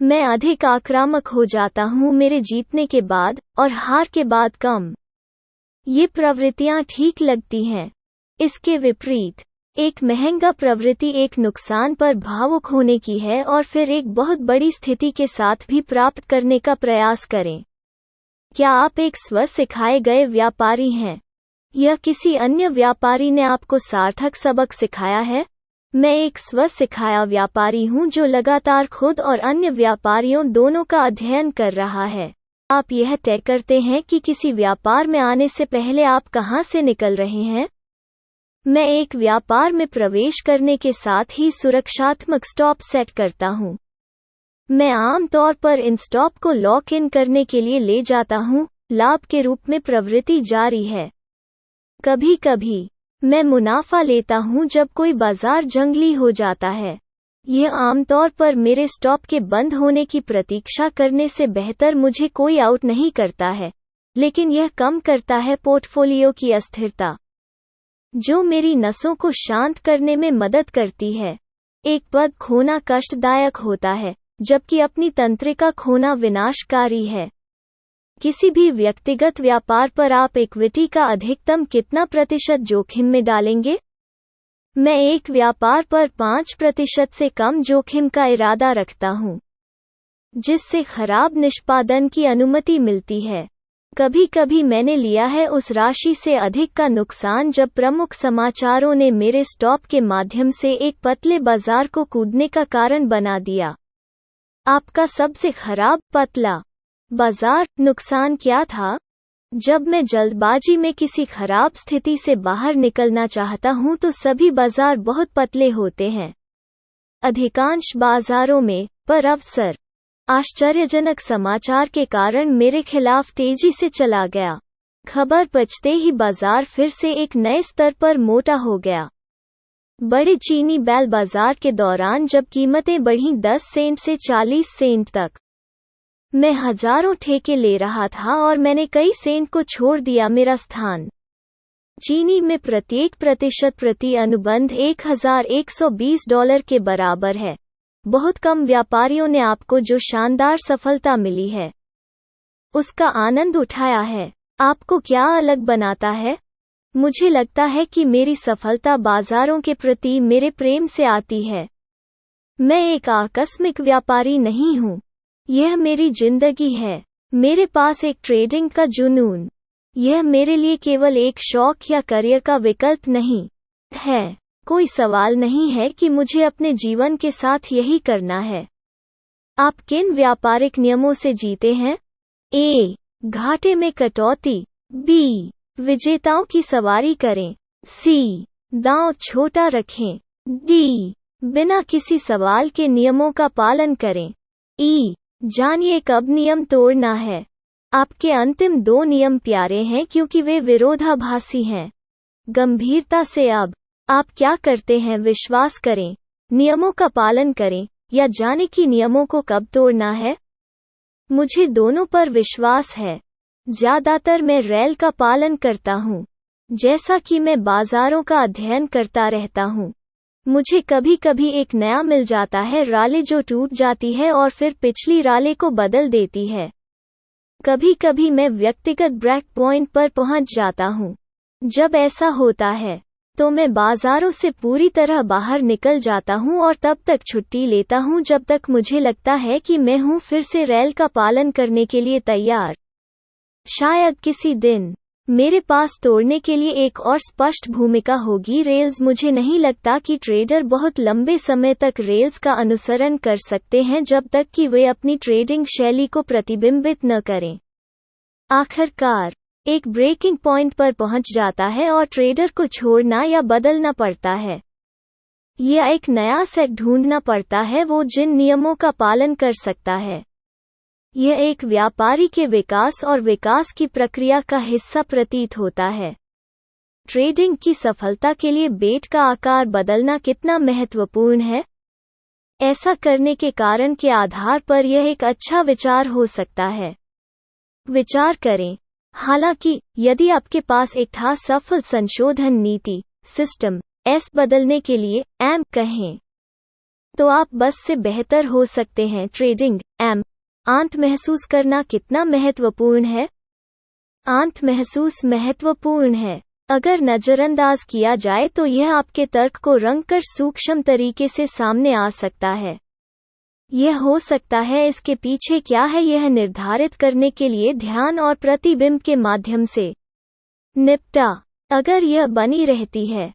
मैं अधिक आक्रामक हो जाता हूँ मेरे जीतने के बाद और हार के बाद कम। ये प्रवृत्तियाँ ठीक लगती हैं। इसके विपरीत, एक महंगा प्रवृत्ति एक नुकसान पर भावुक होने की है और फिर एक बहुत बड़ी स्थिति के साथ भी प्राप्त करने का प्रयास करें। क्या आप एक स्व सिखाए गए व्यापारी हैं? या किसी अन्य व्यापारी ने आपको सार्थक सबक सिखाया है? मैं एक स्व सिखाया व्यापारी हूं जो लगातार खुद और अन्य व्यापारियों दोनों का अध्ययन कर रहा है। आप यह तय करते हैं कि किसी व्यापार में आने से पहले आप कहां से निकल रहे हैं। मैं एक व्यापार में प्रवेश करने के साथ ही सुरक्षात्मक स्टॉप सेट करता हूं। मैं आमतौर पर इन स्टॉप को लॉक इन करने के लिए ले जाता हूं, लाभ के रूप में प्रवृत्ति जारी है। कभी कभी मैं मुनाफा लेता हूं जब कोई बाजार जंगली हो जाता है। यह आमतौर पर मेरे स्टॉप के बंद होने की प्रतीक्षा करने से बेहतर मुझे कोई आउट नहीं करता है, लेकिन यह कम करता है पोर्टफोलियो की अस्थिरता, जो मेरी नसों को शांत करने में मदद करती है। एक पद खोना कष्टदायक होता है, जबकि अपनी तंत्रिका खोना विनाशकारी है। किसी भी व्यक्तिगत व्यापार पर आप इक्विटी का अधिकतम कितना प्रतिशत जोखिम में डालेंगे? मैं एक व्यापार पर 5% से कम जोखिम का इरादा रखता हूं, जिससे खराब निष्पादन की अनुमति मिलती है। कभी कभी मैंने लिया है उस राशि से अधिक का नुकसान जब प्रमुख समाचारों ने मेरे स्टॉप के माध्यम से एक पतले बाजार को कूदने का कारण बना दिया। आपका सबसे खराब पतला बाजार नुकसान क्या था? जब मैं जल्दबाजी में किसी खराब स्थिति से बाहर निकलना चाहता हूं तो सभी बाजार बहुत पतले होते हैं। अधिकांश बाजारों में, पर अवसर आश्चर्यजनक समाचार के कारण मेरे खिलाफ तेजी से चला गया। खबर पचते ही बाजार फिर से एक नए स्तर पर मोटा हो गया। बड़े चीनी बैल बाजार के दौरान जब कीमतें बढ़ीं 10 सेंट से 40 सेंट तक, मैं हजारों ठेके ले रहा था और मैंने कई सेंट को छोड़ दिया। मेरा स्थान चीनी में प्रत्येक प्रतिशत प्रति अनुबंध $1120 के बराबर है। बहुत कम व्यापारियों ने आपको जो शानदार सफलता मिली है, उसका आनंद उठाया है। आपको क्या अलग बनाता है? मुझे लगता है कि मेरी सफलता बाजारों के प्रति मेरे प्रेम से आती है। मैं एक आकस्मिक व्यापारी नहीं हूँ। यह मेरी जिंदगी है। मेरे पास एक ट्रेडिंग का जुनून। यह मेरे लिए केवल एक शौक या करियर का विकल्प नहीं है। कोई सवाल नहीं है कि मुझे अपने जीवन के साथ यही करना है। आप किन व्यापारिक नियमों से जीते हैं? ए. घाटे में कटौती। बी. विजेताओं की सवारी करें। सी. दांव छोटा रखें। डी. बिना किसी सवाल के नियमों का पालन करें। ई. जानिए कब नियम तोड़ना है। आपके अंतिम 2 नियम प्यारे हैं क्योंकि वे विरोधाभासी हैं। गंभीरता से अब आप क्या करते हैं विश्वास करें, नियमों का पालन करें, या जाने कि नियमों को कब तोड़ना है। मुझे दोनों पर विश्वास है। ज्यादातर मैं रेल का पालन करता हूँ, जैसा कि मैं बाजारों का अध्ययन करता रहता हूँ। मुझे कभी कभी एक नया मिल जाता है राले जो टूट जाती है और फिर पिछली राले को बदल देती है। कभी कभी मैं व्यक्तिगत ब्रेक पॉइंट पर पहुंच जाता हूँ। जब ऐसा होता है तो मैं बाजारों से पूरी तरह बाहर निकल जाता हूं और तब तक छुट्टी लेता हूं जब तक मुझे लगता है कि मैं हूं फिर से रेल का पालन करने के लिए तैयार। शायद किसी दिन मेरे पास तोड़ने के लिए एक और स्पष्ट भूमिका होगी रेल्स। मुझे नहीं लगता कि ट्रेडर बहुत लंबे समय तक रेल्स का अनुसरण कर सकते हैं जब तक कि वे अपनी ट्रेडिंग शैली को प्रतिबिंबित न करें। आखिरकार एक ब्रेकिंग पॉइंट पर पहुंच जाता है और ट्रेडर को छोड़ना या बदलना पड़ता है। यह एक नया सेट ढूंढना पड़ता है वो जिन नियमों का पालन कर सकता है। यह एक व्यापारी के विकास और विकास की प्रक्रिया का हिस्सा प्रतीत होता है। ट्रेडिंग की सफलता के लिए बेट का आकार बदलना कितना महत्वपूर्ण है? ऐसा करने के कारण के आधार पर यह एक अच्छा विचार हो सकता है। विचार करें। हालांकि यदि आपके पास एक था सफल संशोधन नीति सिस्टम एस बदलने के लिए एम कहें, तो आप बस से बेहतर हो सकते हैं। ट्रेडिंग आंत महसूस करना कितना महत्वपूर्ण है? आंत महसूस महत्वपूर्ण है। अगर नजरअंदाज किया जाए तो यह आपके तर्क को रंगकर सूक्ष्म तरीके से सामने आ सकता है। यह हो सकता है इसके पीछे क्या है यह निर्धारित करने के लिए ध्यान और प्रतिबिंब के माध्यम से निपटा। अगर यह बनी रहती है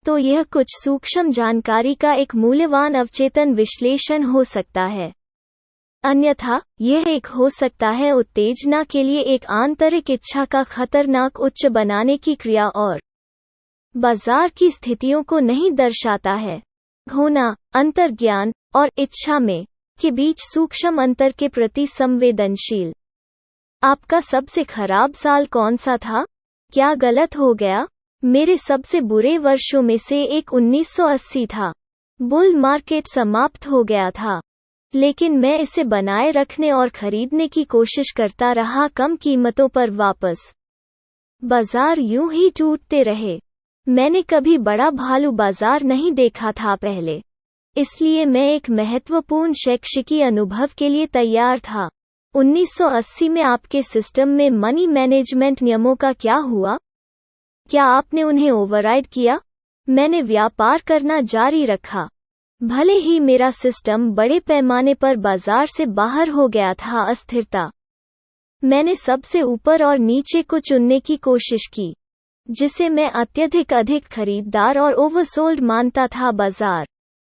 तो यह कुछ सूक्ष्म जानकारी का एक मूल्यवान अवचेतन विश्लेषण हो सकता है। अन्यथा यह एक हो सकता है उत्तेजना के लिए एक आंतरिक इच्छा का खतरनाक उच्च बनाने की क्रिया और बाजार की स्थितियों को नहीं दर्शाता है। होना, अंतर्ज्ञान और इच्छा में के बीच सूक्ष्म अंतर के प्रति संवेदनशील। आपका सबसे खराब साल कौन सा था? क्या गलत हो गया? मेरे सबसे बुरे वर्षों में से एक 1980 था। बुल मार्केट समाप्त हो गया था, लेकिन मैं इसे बनाए रखने और खरीदने की कोशिश करता रहा, कम कीमतों पर वापस। बाजार यूं ही टूटते रहे। मैंने कभी बड़ा भालू बाजार नहीं देखा था पहले, इसलिए मैं एक महत्वपूर्ण शैक्षिकी अनुभव के लिए तैयार था। 1980 में आपके सिस्टम में मनी मैनेजमेंट नियमों का क्या हुआ? क्या आपने उन्हें ओवरराइड किया? मैंने व्यापार करना जारी रखा, भले ही मेरा सिस्टम बड़े पैमाने पर बाजार से बाहर हो गया था। अस्थिरता। मैंने सबसे ऊपर और नीचे को चुनने की कोशिश की, जिसे मैं अत्यधिक अधिक खरीदार और ओवरसोल्ड मानता था।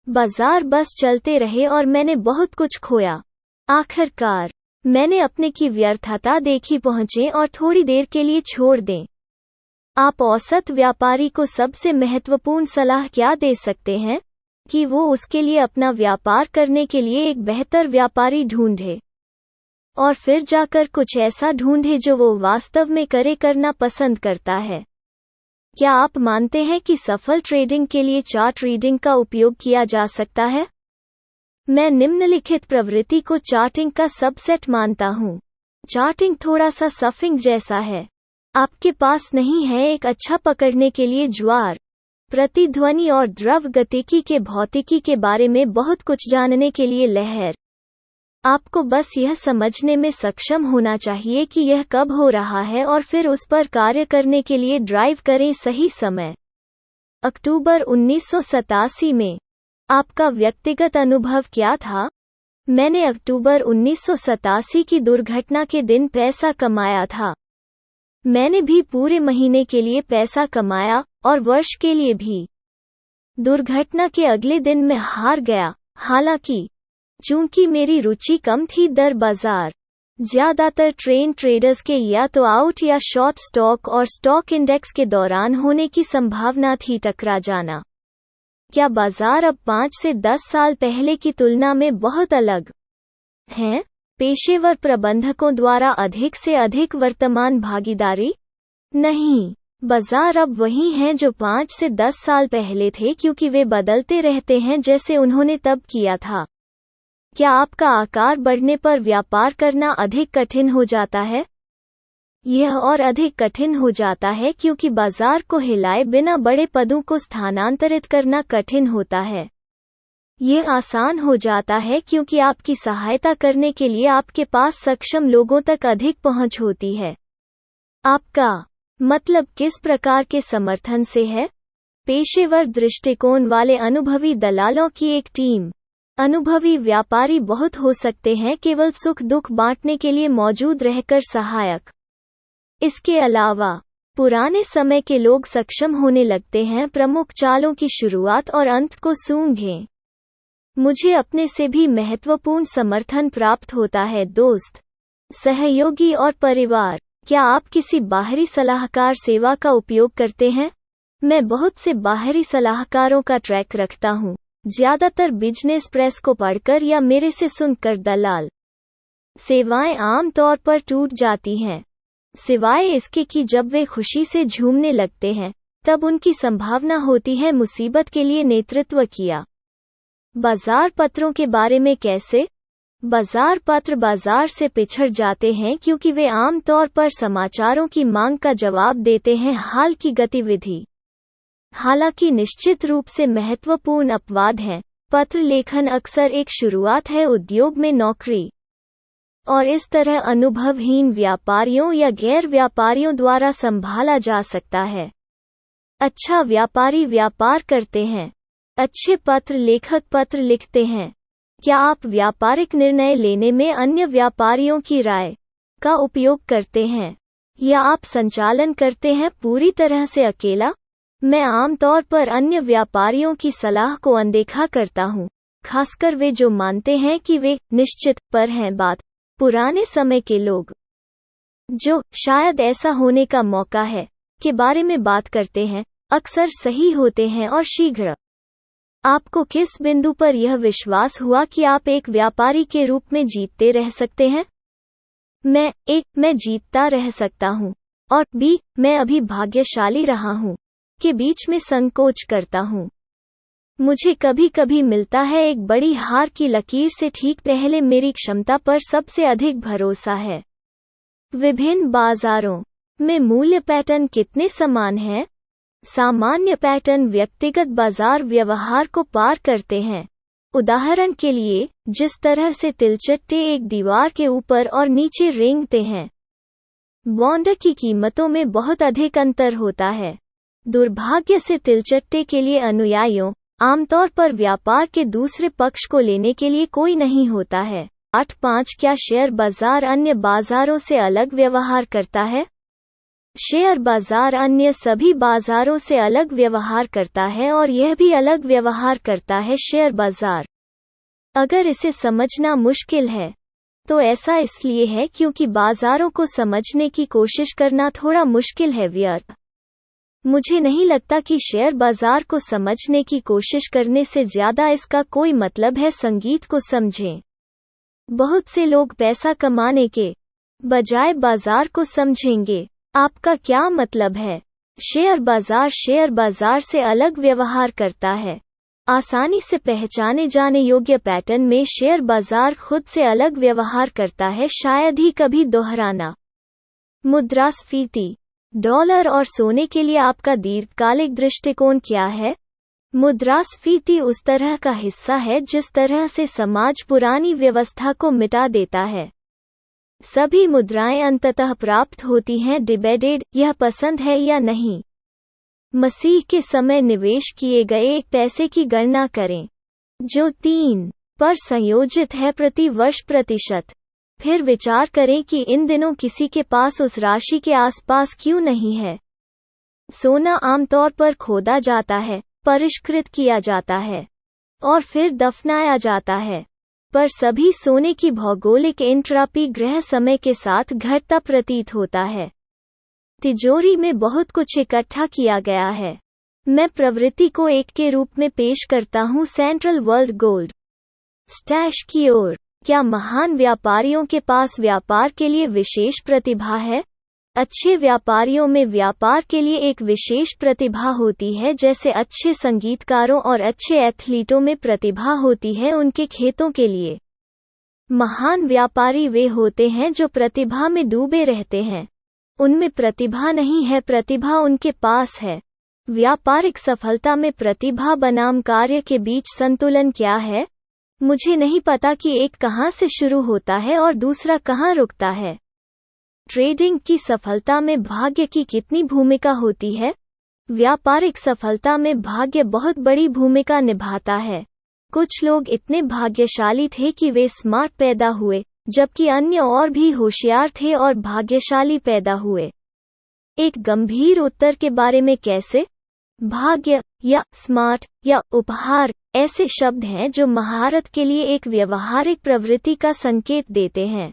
बाजार बस चलते रहे और मैंने बहुत कुछ खोया। आखिरकार मैंने अपने की व्यर्थता देखी पहुंचे और थोड़ी देर के लिए छोड़ दें। आप औसत व्यापारी को सबसे महत्वपूर्ण सलाह क्या दे सकते हैं? कि वो उसके लिए अपना व्यापार करने के लिए एक बेहतर व्यापारी ढूंढे, और फिर जाकर कुछ ऐसा ढूंढे जो वो वास्तव में करना पसंद करता है। क्या आप मानते हैं कि सफल ट्रेडिंग के लिए चार्ट रीडिंग का उपयोग किया जा सकता है? मैं निम्नलिखित प्रवृत्ति को चार्टिंग का सबसेट मानता हूँ। चार्टिंग थोड़ा सा सफिंग जैसा है। आपके पास नहीं है एक अच्छा पकड़ने के लिए ज्वार, प्रतिध्वनि और द्रव गतिकी के भौतिकी के बारे में बहुत कुछ जानने के लिए लहर। आपको बस यह समझने में सक्षम होना चाहिए कि यह कब हो रहा है और फिर उस पर कार्य करने के लिए ड्राइव करें। सही समय। अक्टूबर 1987 में आपका व्यक्तिगत अनुभव क्या था? मैंने अक्टूबर 1987 की दुर्घटना के दिन पैसा कमाया था। मैंने भी पूरे महीने के लिए पैसा कमाया और वर्ष के लिए भी। दुर्घटना के अगले दिन मैं हार गया, हालांकि चूंकि मेरी रुचि कम थी। दर बाजार ज्यादातर ट्रेडर्स के या तो आउट या शॉर्ट स्टॉक और स्टॉक इंडेक्स के दौरान होने की संभावना थी टकरा जाना। क्या बाजार अब 5 से 10 साल पहले की तुलना में बहुत अलग हैं? पेशेवर प्रबंधकों द्वारा अधिक से अधिक वर्तमान भागीदारी? नहीं, बाजार अब वही हैं जो 5 से 10 साल पहले थे, क्योंकि वे बदलते रहते हैं जैसे उन्होंने तब किया था। क्या आपका आकार बढ़ने पर व्यापार करना अधिक कठिन हो जाता है? यह और अधिक कठिन हो जाता है क्योंकि बाजार को हिलाए बिना बड़े पदों को स्थानांतरित करना कठिन होता है। यह आसान हो जाता है क्योंकि आपकी सहायता करने के लिए आपके पास सक्षम लोगों तक अधिक पहुंच होती है। आपका मतलब किस प्रकार के समर्थन से है? पेशेवर दृष्टिकोण वाले अनुभवी दलालों की एक टीम। अनुभवी व्यापारी बहुत हो सकते हैं, केवल सुख दुख बांटने के लिए मौजूद रहकर सहायक। इसके अलावा पुराने समय के लोग सक्षम होने लगते हैं प्रमुख चालों की शुरुआत और अंत को सूंघें। मुझे अपने से भी महत्वपूर्ण समर्थन प्राप्त होता है, दोस्त, सहयोगी और परिवार। क्या आप किसी बाहरी सलाहकार सेवा का उपयोग करते हैं? मैं बहुत से बाहरी सलाहकारों का ट्रैक रखता हूँ, ज्यादातर बिजनेस प्रेस को पढ़कर या मेरे से सुनकर। दलाल सेवाएं आम तौर पर टूट जाती हैं, सिवाय इसके कि जब वे खुशी से झूमने लगते हैं, तब उनकी संभावना होती है मुसीबत के लिए नेतृत्व किया। बाजार पत्रों के बारे में कैसे? बाजार पत्र बाजार से पिछड़ जाते हैं क्योंकि वे आम तौर पर समाचारों की मांग का जवाब देते हैं, हाल की गतिविधि। हालांकि निश्चित रूप से महत्वपूर्ण अपवाद हैं, पत्र लेखन अक्सर एक शुरुआत है उद्योग में नौकरी, और इस तरह अनुभवहीन व्यापारियों या गैर व्यापारियों द्वारा संभाला जा सकता है। अच्छा व्यापारी व्यापार करते हैं। अच्छे पत्र लेखक पत्र लिखते हैं। क्या आप व्यापारिक निर्णय लेने में अन्य व्यापारियों की राय का उपयोग करते हैं, या आप संचालन करते हैं पूरी तरह से अकेला? मैं आमतौर पर अन्य व्यापारियों की सलाह को अनदेखा करता हूँ, खासकर वे जो मानते हैं कि वे निश्चित पर हैं। बात पुराने समय के लोग जो शायद ऐसा होने का मौका है के बारे में बात करते हैं, अक्सर सही होते हैं और शीघ्र। आपको किस बिंदु पर यह विश्वास हुआ कि आप एक व्यापारी के रूप में जीतते रह सकते हैं? मैं जीतता रह सकता हूँ, और बी, मैं अभी भाग्यशाली रहा हूँ के बीच में संकोच करता हूँ। मुझे कभी कभी मिलता है एक बड़ी हार की लकीर से ठीक पहले मेरी क्षमता पर सबसे अधिक भरोसा है। विभिन्न बाजारों में मूल्य पैटर्न कितने समान हैं? सामान्य पैटर्न व्यक्तिगत बाजार व्यवहार को पार करते हैं। उदाहरण के लिए, जिस तरह से तिलचट्टे एक दीवार के ऊपर और नीचे रेंगते हैं, बॉन्ड की कीमतों में बहुत अधिक अंतर होता है। दुर्भाग्य से तिलचट्टे के लिए अनुयायियों, आमतौर पर व्यापार के दूसरे पक्ष को लेने के लिए कोई नहीं होता है। 8.5 क्या शेयर बाजार अन्य बाजारों से अलग व्यवहार करता है? शेयर बाजार अन्य सभी बाजारों से अलग व्यवहार करता है, और यह भी अलग व्यवहार करता है शेयर बाजार। अगर इसे समझना मुश्किल है, तो ऐसा इसलिए है क्योंकि बाजारों को समझने की कोशिश करना थोड़ा मुश्किल है, व्यर्थ। मुझे नहीं लगता कि शेयर बाजार को समझने की कोशिश करने से ज्यादा इसका कोई मतलब है संगीत को समझें। बहुत से लोग पैसा कमाने के बजाय बाजार को समझेंगे। आपका क्या मतलब है? शेयर बाजार से अलग व्यवहार करता है। आसानी से पहचाने जाने योग्य पैटर्न में शेयर बाजार खुद से अलग व्यवहार करता है, शायद ही कभी दोहराना। मुद्रास्फीति, डॉलर और सोने के लिए आपका दीर्घकालिक दृष्टिकोण क्या है? मुद्रास्फीति उस तरह का हिस्सा है जिस तरह से समाज पुरानी व्यवस्था को मिटा देता है। सभी मुद्राएं अंततः प्राप्त होती हैं, डिबेटेड, यह पसंद है या नहीं। मसीह के समय निवेश किए गए एक पैसे की गणना करें जो 3 पर संयोजित है प्रति वर्ष प्रतिशत। फिर विचार करें कि इन दिनों किसी के पास उस राशि के आसपास क्यों नहीं है। सोना आमतौर पर खोदा जाता है, परिष्कृत किया जाता है और फिर दफनाया जाता है, पर सभी सोने की भौगोलिक एंट्रोपी ग्रह समय के साथ घटता प्रतीत होता है। तिजोरी में बहुत कुछ इकट्ठा किया गया है। मैं प्रवृत्ति को एक के रूप में पेश करता हूँ सेंट्रल वर्ल्ड गोल्ड स्टैश की ओर। क्या महान व्यापारियों के पास व्यापार के लिए विशेष प्रतिभा है? अच्छे व्यापारियों में व्यापार के लिए एक विशेष प्रतिभा होती है, जैसे अच्छे संगीतकारों और अच्छे एथलीटों में प्रतिभा होती है उनके खेतों के लिए। महान व्यापारी वे होते हैं जो प्रतिभा में डूबे रहते हैं। उनमें प्रतिभा नहीं है, प्रतिभा उनके पास है। व्यापारिक सफलता में प्रतिभा बनाम कार्य के बीच संतुलन क्या है? मुझे नहीं पता कि एक कहाँ से शुरू होता है और दूसरा कहाँ रुकता है। ट्रेडिंग की सफलता में भाग्य की कितनी भूमिका होती है? व्यापारिक सफलता में भाग्य बहुत बड़ी भूमिका निभाता है। कुछ लोग इतने भाग्यशाली थे कि वे स्मार्ट पैदा हुए, जबकि अन्य और भी होशियार थे और भाग्यशाली पैदा हुए। एक गंभीर उत्तर के बारे में कैसे? भाग्य या स्मार्ट या उपहार ऐसे शब्द हैं जो महारत के लिए एक व्यवहारिक प्रवृत्ति का संकेत देते हैं।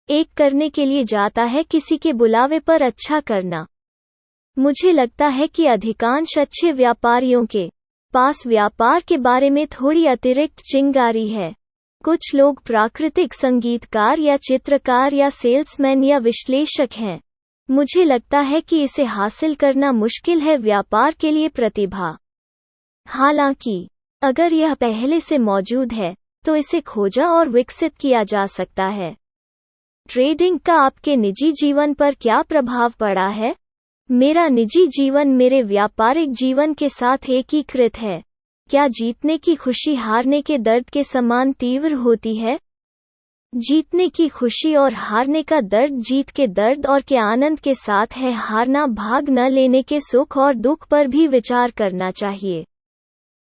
एक करने के लिए जाता है किसी के बुलावे पर अच्छा करना। मुझे लगता है कि अधिकांश अच्छे व्यापारियों के पास व्यापार के बारे में थोड़ी अतिरिक्त चिंगारी है। कुछ लोग प्राकृतिक संगीतकार या चित्रकार या सेल्समैन या विश्लेषक हैं। मुझे लगता है कि इसे हासिल करना मुश्किल है व्यापार के लिए प्रतिभा। हालांकि अगर यह पहले से मौजूद है तो इसे खोजा और विकसित किया जा सकता है। ट्रेडिंग का आपके निजी जीवन पर क्या प्रभाव पड़ा है? मेरा निजी जीवन मेरे व्यापारिक जीवन के साथ एकीकृत है। क्या जीतने की खुशी हारने के दर्द के समान तीव्र होती है? जीतने की खुशी और हारने का दर्द जीत के दर्द और के आनंद के साथ है। हारना भाग न लेने के सुख और दुख पर भी विचार करना चाहिए।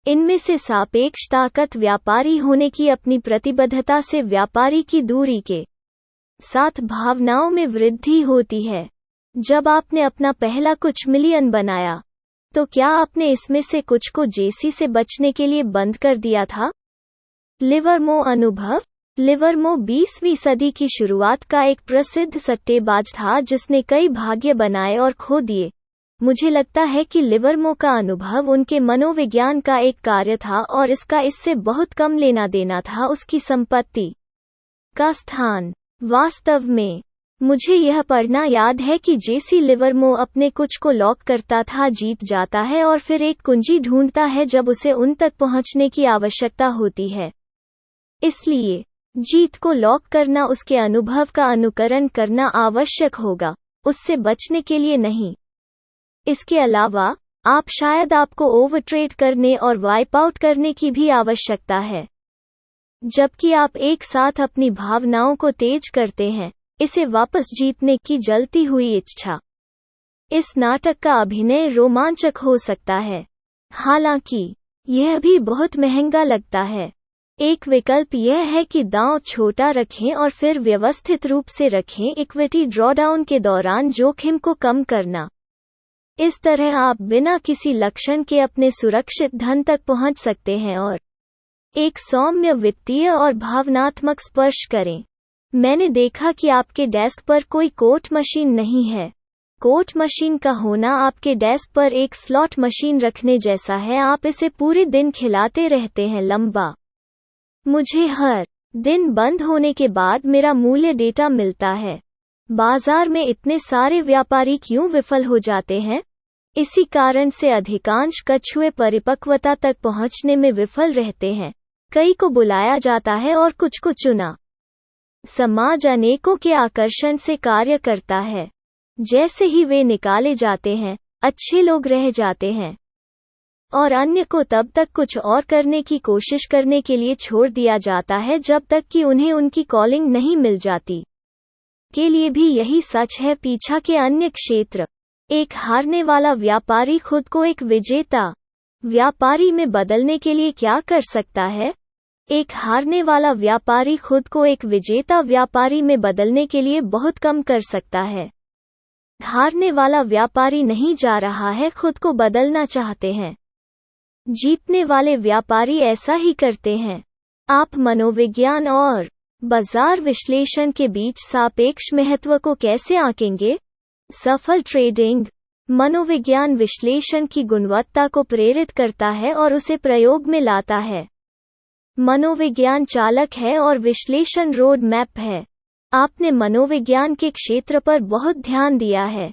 इनमें से सापेक्ष ताकत व्यापारी होने की अपनी प्रतिबद्धता से व्यापारी की दूरी के साथ भावनाओं में वृद्धि होती है। जब आपने अपना पहला कुछ मिलियन बनाया, तो क्या आपने इसमें से कुछ को जेसी से बचने के लिए बंद कर दिया था? लिवरमो अनुभव। लिवरमो 20वीं सदी की शुरुआत का एक प्रसिद्ध सट्टेबाज था जिसने कई भाग्य बनाए और खो दिए। मुझे लगता है कि लिवरमो का अनुभव उनके मनोविज्ञान का एक कार्य था और इसका इससे बहुत कम लेना देना था उसकी संपत्ति का स्थान। वास्तव में मुझे यह पढ़ना याद है कि जेसी लिवरमो अपने कुछ को लॉक करता था, जीत जाता है और फिर एक कुंजी ढूंढता है जब उसे उन तक पहुंचने की आवश्यकता होती है। इसलिए जीत को लॉक करना उसके अनुभव का अनुकरण करना आवश्यक होगा, उससे बचने के लिए नहीं। इसके अलावा आप शायद आपको ओवरट्रेड करने और वाइप आउट करने की भी आवश्यकता है। जबकि आप एक साथ अपनी भावनाओं को तेज करते हैं, इसे वापस जीतने की जलती हुई इच्छा। इस नाटक का अभिनय रोमांचक हो सकता है, हालांकि यह भी बहुत महंगा लगता है। एक विकल्प यह है कि दांव छोटा रखें और फिर व्यवस्थित रूप से रखें। इक्विटी ड्रॉडाउन के दौरान जोखिम को कम करना। इस तरह आप बिना किसी लक्षण के अपने सुरक्षित धन तक पहुंच सकते हैं और एक सौम्य वित्तीय और भावनात्मक स्पर्श करें। मैंने देखा कि आपके डेस्क पर कोई कोट मशीन नहीं है। कोट मशीन का होना आपके डेस्क पर एक स्लॉट मशीन रखने जैसा है। आप इसे पूरे दिन खिलाते रहते हैं। लंबा। मुझे हर दिन बंद होने के बाद मेरा मूल्य डेटा मिलता है। बाजार में इतने सारे व्यापारी क्यों विफल हो जाते हैं? इसी कारण से अधिकांश कछुए परिपक्वता तक पहुंचने में विफल रहते हैं। कई को बुलाया जाता है और कुछ को चुना। समाज अनेकों के आकर्षण से कार्य करता है। जैसे ही वे निकाले जाते हैं, अच्छे लोग रह जाते हैं और अन्य को तब तक कुछ और करने की कोशिश करने के लिए छोड़ दिया जाता है जब तक कि उन्हें उनकी कॉलिंग नहीं मिल जाती। के लिए भी यही सच है। पीछा के अन्य क्षेत्र। एक हारने वाला व्यापारी खुद को एक विजेता व्यापारी में बदलने के लिए क्या कर सकता है? एक हारने वाला व्यापारी खुद को एक विजेता व्यापारी में बदलने के लिए बहुत कम कर सकता है। हारने वाला व्यापारी नहीं जा रहा है, खुद को बदलना चाहते हैं। जीतने वाले व्यापारी ऐसा ही करते हैं। आप मनोविज्ञान और बाजार विश्लेषण के बीच सापेक्ष महत्व को कैसे आंकेंगे? सफल ट्रेडिंग मनोविज्ञान विश्लेषण की गुणवत्ता को प्रेरित करता है और उसे प्रयोग में लाता है। मनोविज्ञान चालक है और विश्लेषण रोड मैप है। आपने मनोविज्ञान के क्षेत्र पर बहुत ध्यान दिया है।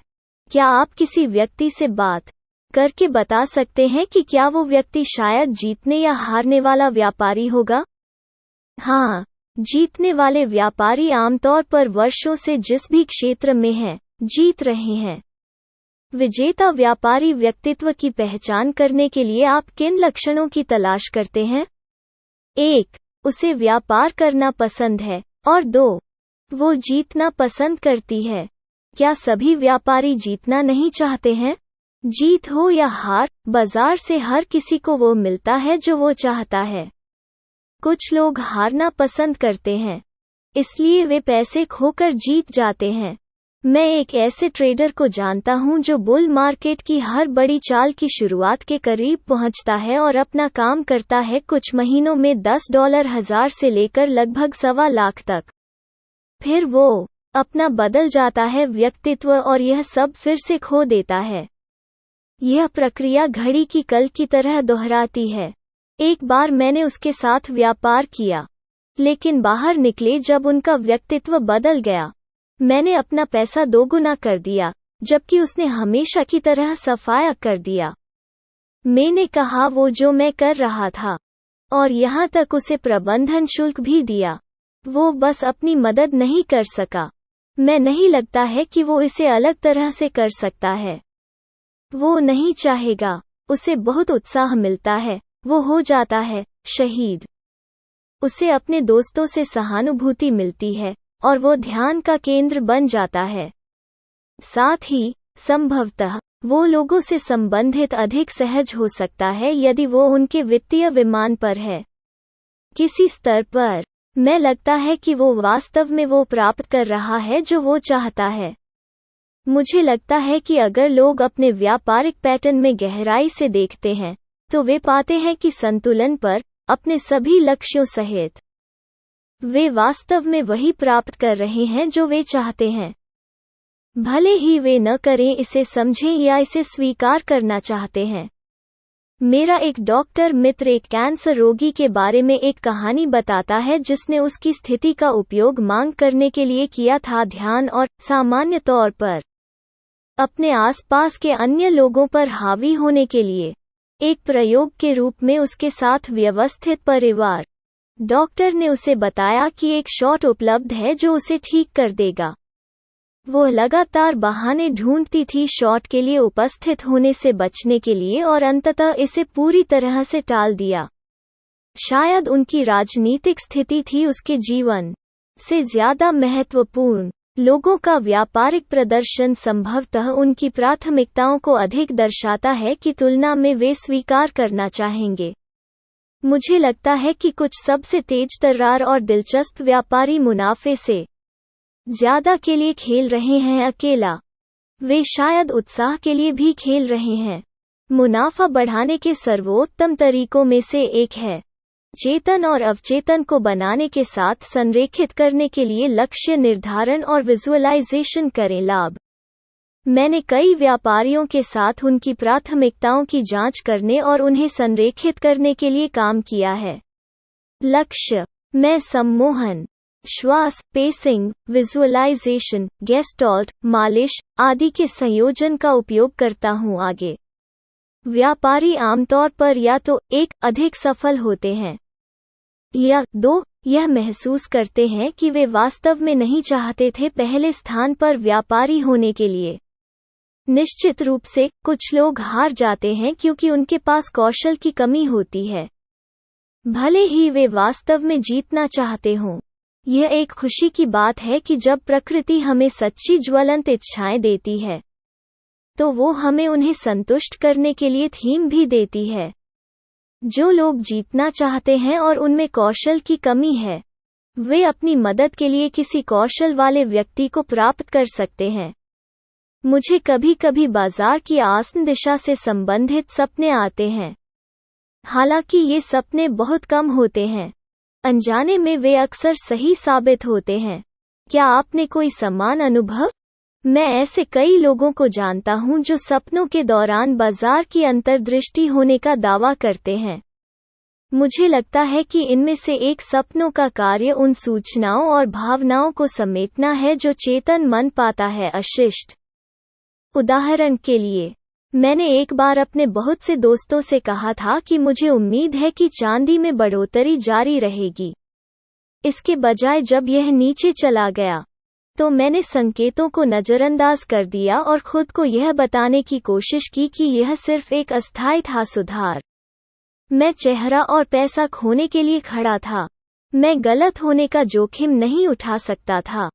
क्या आप किसी व्यक्ति से बात करके बता सकते हैं कि क्या वो व्यक्ति शायद जीतने या हारने वाला व्यापारी होगा? हाँ, जीतने वाले व्यापारी आमतौर पर वर्षों से जिस भी क्षेत्र में हैं, जीत रहे हैं। विजेता व्यापारी व्यक्तित्व की पहचान करने के लिए आप किन लक्षणों की तलाश करते हैं? 1. उसे व्यापार करना पसंद है और 2. वो जीतना पसंद करती है। क्या सभी व्यापारी जीतना नहीं चाहते हैं? जीत हो या हार, बाजार से हर किसी को वो मिलता है जो वो चाहता है। कुछ लोग हारना पसंद करते हैं, इसलिए वे पैसे खोकर जीत जाते हैं। मैं एक ऐसे ट्रेडर को जानता हूं जो बुल मार्केट की हर बड़ी चाल की शुरुआत के करीब पहुंचता है और अपना काम करता है कुछ महीनों में $10,000 से लेकर लगभग $1.25 लाख तक। फिर वो अपना बदल जाता है व्यक्तित्व और यह सब फिर से खो देता है। यह प्रक्रिया घड़ी की कल की तरह दोहराती है। एक बार मैंने उसके साथ व्यापार किया, लेकिन बाहर निकले जब उनका व्यक्तित्व बदल गया। मैंने अपना पैसा दोगुना कर दिया, जबकि उसने हमेशा की तरह सफाया कर दिया। मैंने कहा वो जो मैं कर रहा था, और यहाँ तक उसे प्रबंधन शुल्क भी दिया। वो बस अपनी मदद नहीं कर सका। मैं नहीं लगता है कि वो इसे अलग तरह से कर सकता है। वो नहीं चाहेगा। उसे बहुत उत्साह मिलता है, वो हो जाता है शहीद। उसे अपने दोस्तों से सहानुभूति मिलती है और वो ध्यान का केंद्र बन जाता है। साथ ही संभवतः वो लोगों से संबंधित अधिक सहज हो सकता है यदि वो उनके वित्तीय विमान पर है। किसी स्तर पर मैं लगता है कि वो वास्तव में वो प्राप्त कर रहा है जो वो चाहता है। मुझे लगता है कि अगर लोग अपने व्यापारिक पैटर्न में गहराई से देखते हैं तो वे पाते हैं कि संतुलन पर अपने सभी लक्ष्यों सहित वे वास्तव में वही प्राप्त कर रहे हैं जो वे चाहते हैं, भले ही वे न करें, इसे समझें या इसे स्वीकार करना चाहते हैं। मेरा एक डॉक्टर मित्र एक कैंसर रोगी के बारे में एक कहानी बताता है जिसने उसकी स्थिति का उपयोग मांग करने के लिए किया था ध्यान और सामान्य तौर पर अपने आसपास के अन्य लोगों पर हावी होने के लिए एक प्रयोग के रूप में उसके साथ व्यवस्थित परिवार। डॉक्टर ने उसे बताया कि एक शॉट उपलब्ध है जो उसे ठीक कर देगा। वो लगातार बहाने ढूंढती थी शॉट के लिए उपस्थित होने से बचने के लिए और अंततः इसे पूरी तरह से टाल दिया। शायद उनकी राजनीतिक स्थिति थी उसके जीवन से ज्यादा महत्वपूर्ण। लोगों का व्यापारिक प्रदर्शन संभवतः उनकी प्राथमिकताओं को अधिक दर्शाता है कि तुलना में वे स्वीकार करना चाहेंगे। मुझे लगता है कि कुछ सबसे तेज तर्रार और दिलचस्प व्यापारी मुनाफे से ज्यादा के लिए खेल रहे हैं अकेला। वे शायद उत्साह के लिए भी खेल रहे हैं। मुनाफा बढ़ाने के सर्वोत्तम तरीकों में से एक है चेतन और अवचेतन को बनाने के साथ संरेखित करने के लिए लक्ष्य निर्धारण और विजुअलाइजेशन करें। लाभ। मैंने कई व्यापारियों के साथ उनकी प्राथमिकताओं की जांच करने और उन्हें संरेखित करने के लिए काम किया है। लक्ष्य। मैं सम्मोहन, श्वास, पेसिंग, विजुअलाइजेशन, गेस्टॉल्ट, मालिश आदि के संयोजन का उपयोग करता हूं। आगे व्यापारी आमतौर पर या तो एक अधिक सफल होते हैं या दो यह महसूस करते हैं कि वे वास्तव में नहीं चाहते थे पहले स्थान पर व्यापारी होने के लिए। निश्चित रूप से कुछ लोग हार जाते हैं क्योंकि उनके पास कौशल की कमी होती है, भले ही वे वास्तव में जीतना चाहते हों। यह एक खुशी की बात है कि जब प्रकृति हमें सच्ची ज्वलंत इच्छाएं देती है तो वो हमें उन्हें संतुष्ट करने के लिए थीम भी देती है। जो लोग जीतना चाहते हैं और उनमें कौशल की कमी है, वे अपनी मदद के लिए किसी कौशल वाले व्यक्ति को प्राप्त कर सकते हैं। मुझे कभी कभी बाजार की आसन दिशा से संबंधित सपने आते हैं, हालांकि ये सपने बहुत कम होते हैं। अनजाने में वे अक्सर सही साबित होते हैं। क्या आपने कोई समान अनुभव? मैं ऐसे कई लोगों को जानता हूं जो सपनों के दौरान बाजार की अंतर्दृष्टि होने का दावा करते हैं। मुझे लगता है कि इनमें से एक सपनों का कार्य उन सूचनाओं और भावनाओं को समेटना है जो चेतन मन पाता है। अशिष्ट। उदाहरण के लिए, मैंने एक बार अपने बहुत से दोस्तों से कहा था कि मुझे उम्मीद है कि चांदी में बढ़ोतरी जारी रहेगी। इसके बजाय जब यह नीचे चला गया तो मैंने संकेतों को नज़रअंदाज कर दिया और खुद को यह बताने की कोशिश की कि यह सिर्फ एक अस्थायी था सुधार। मैं चेहरा और पैसा खोने के लिए खड़ा था। मैं गलत होने का जोखिम नहीं उठा सकता था।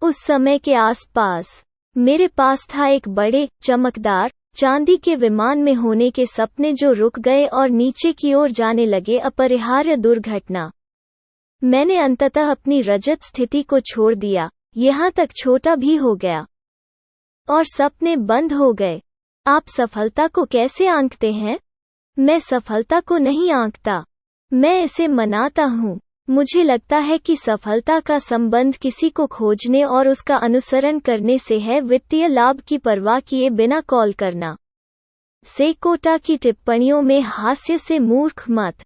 उस समय के आसपास मेरे पास था एक बड़े, चमकदार, चांदी के विमान में होने के सपने जो रुक गए और नीचे की ओर जाने लगे। अपरिहार्य दुर्घटना। मैंने अंततः अपनी रजत स्थिति को छोड़ दिया, यहाँ तक छोटा भी हो गया, और सपने बंद हो गए। आप सफलता को कैसे आंकते हैं? मैं सफलता को नहीं आंकता, मैं इसे मनाता हूँ। मुझे लगता है कि सफलता का संबंध किसी को खोजने और उसका अनुसरण करने से है, वित्तीय लाभ की परवाह किए बिना कॉल करना। सेकोटा की टिप्पणियों में हास्य से मूर्ख मत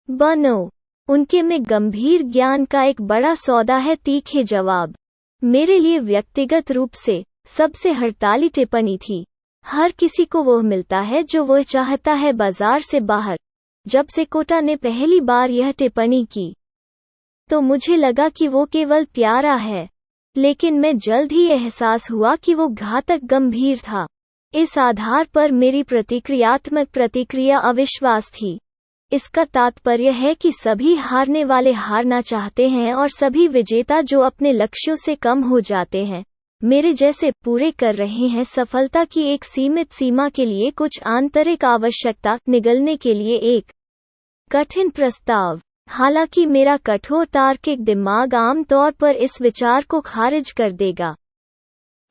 बनो, उनके में गंभीर ज्ञान का एक बड़ा सौदा है। तीखे जवाब। मेरे लिए व्यक्तिगत रूप से सबसे हड़ताली टिप्पणी थी। हर किसी को वो मिलता है जो वह चाहता है बाजार से बाहर। जब सेकोटा ने पहली बार यह टिप्पणी की तो मुझे लगा कि वो केवल प्यारा है, लेकिन मैं जल्द ही एहसास हुआ कि वो घातक गंभीर था। इस आधार पर मेरी प्रतिक्रियात्मक प्रतिक्रिया अविश्वास थी। इसका तात्पर्य है कि सभी हारने वाले हारना चाहते हैं और सभी विजेता जो अपने लक्ष्यों से कम हो जाते हैं, मेरे जैसे, पूरे कर रहे हैं सफलता की एक सीमित सीमा के लिए कुछ आंतरिक आवश्यकता निगलने के लिए एक कठिन प्रस्ताव। हालांकि मेरा कठोर तार्किक दिमाग आम तौर पर इस विचार को खारिज कर देगा।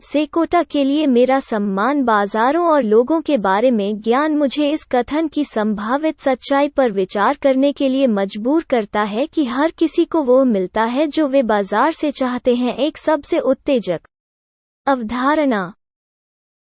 सेकोटा के लिए मेरा सम्मान बाजारों और लोगों के बारे में ज्ञान मुझे इस कथन की संभावित सच्चाई पर विचार करने के लिए मजबूर करता है कि हर किसी को वो मिलता है जो वे बाजार से चाहते हैं। एक सबसे उत्तेजक अवधारणा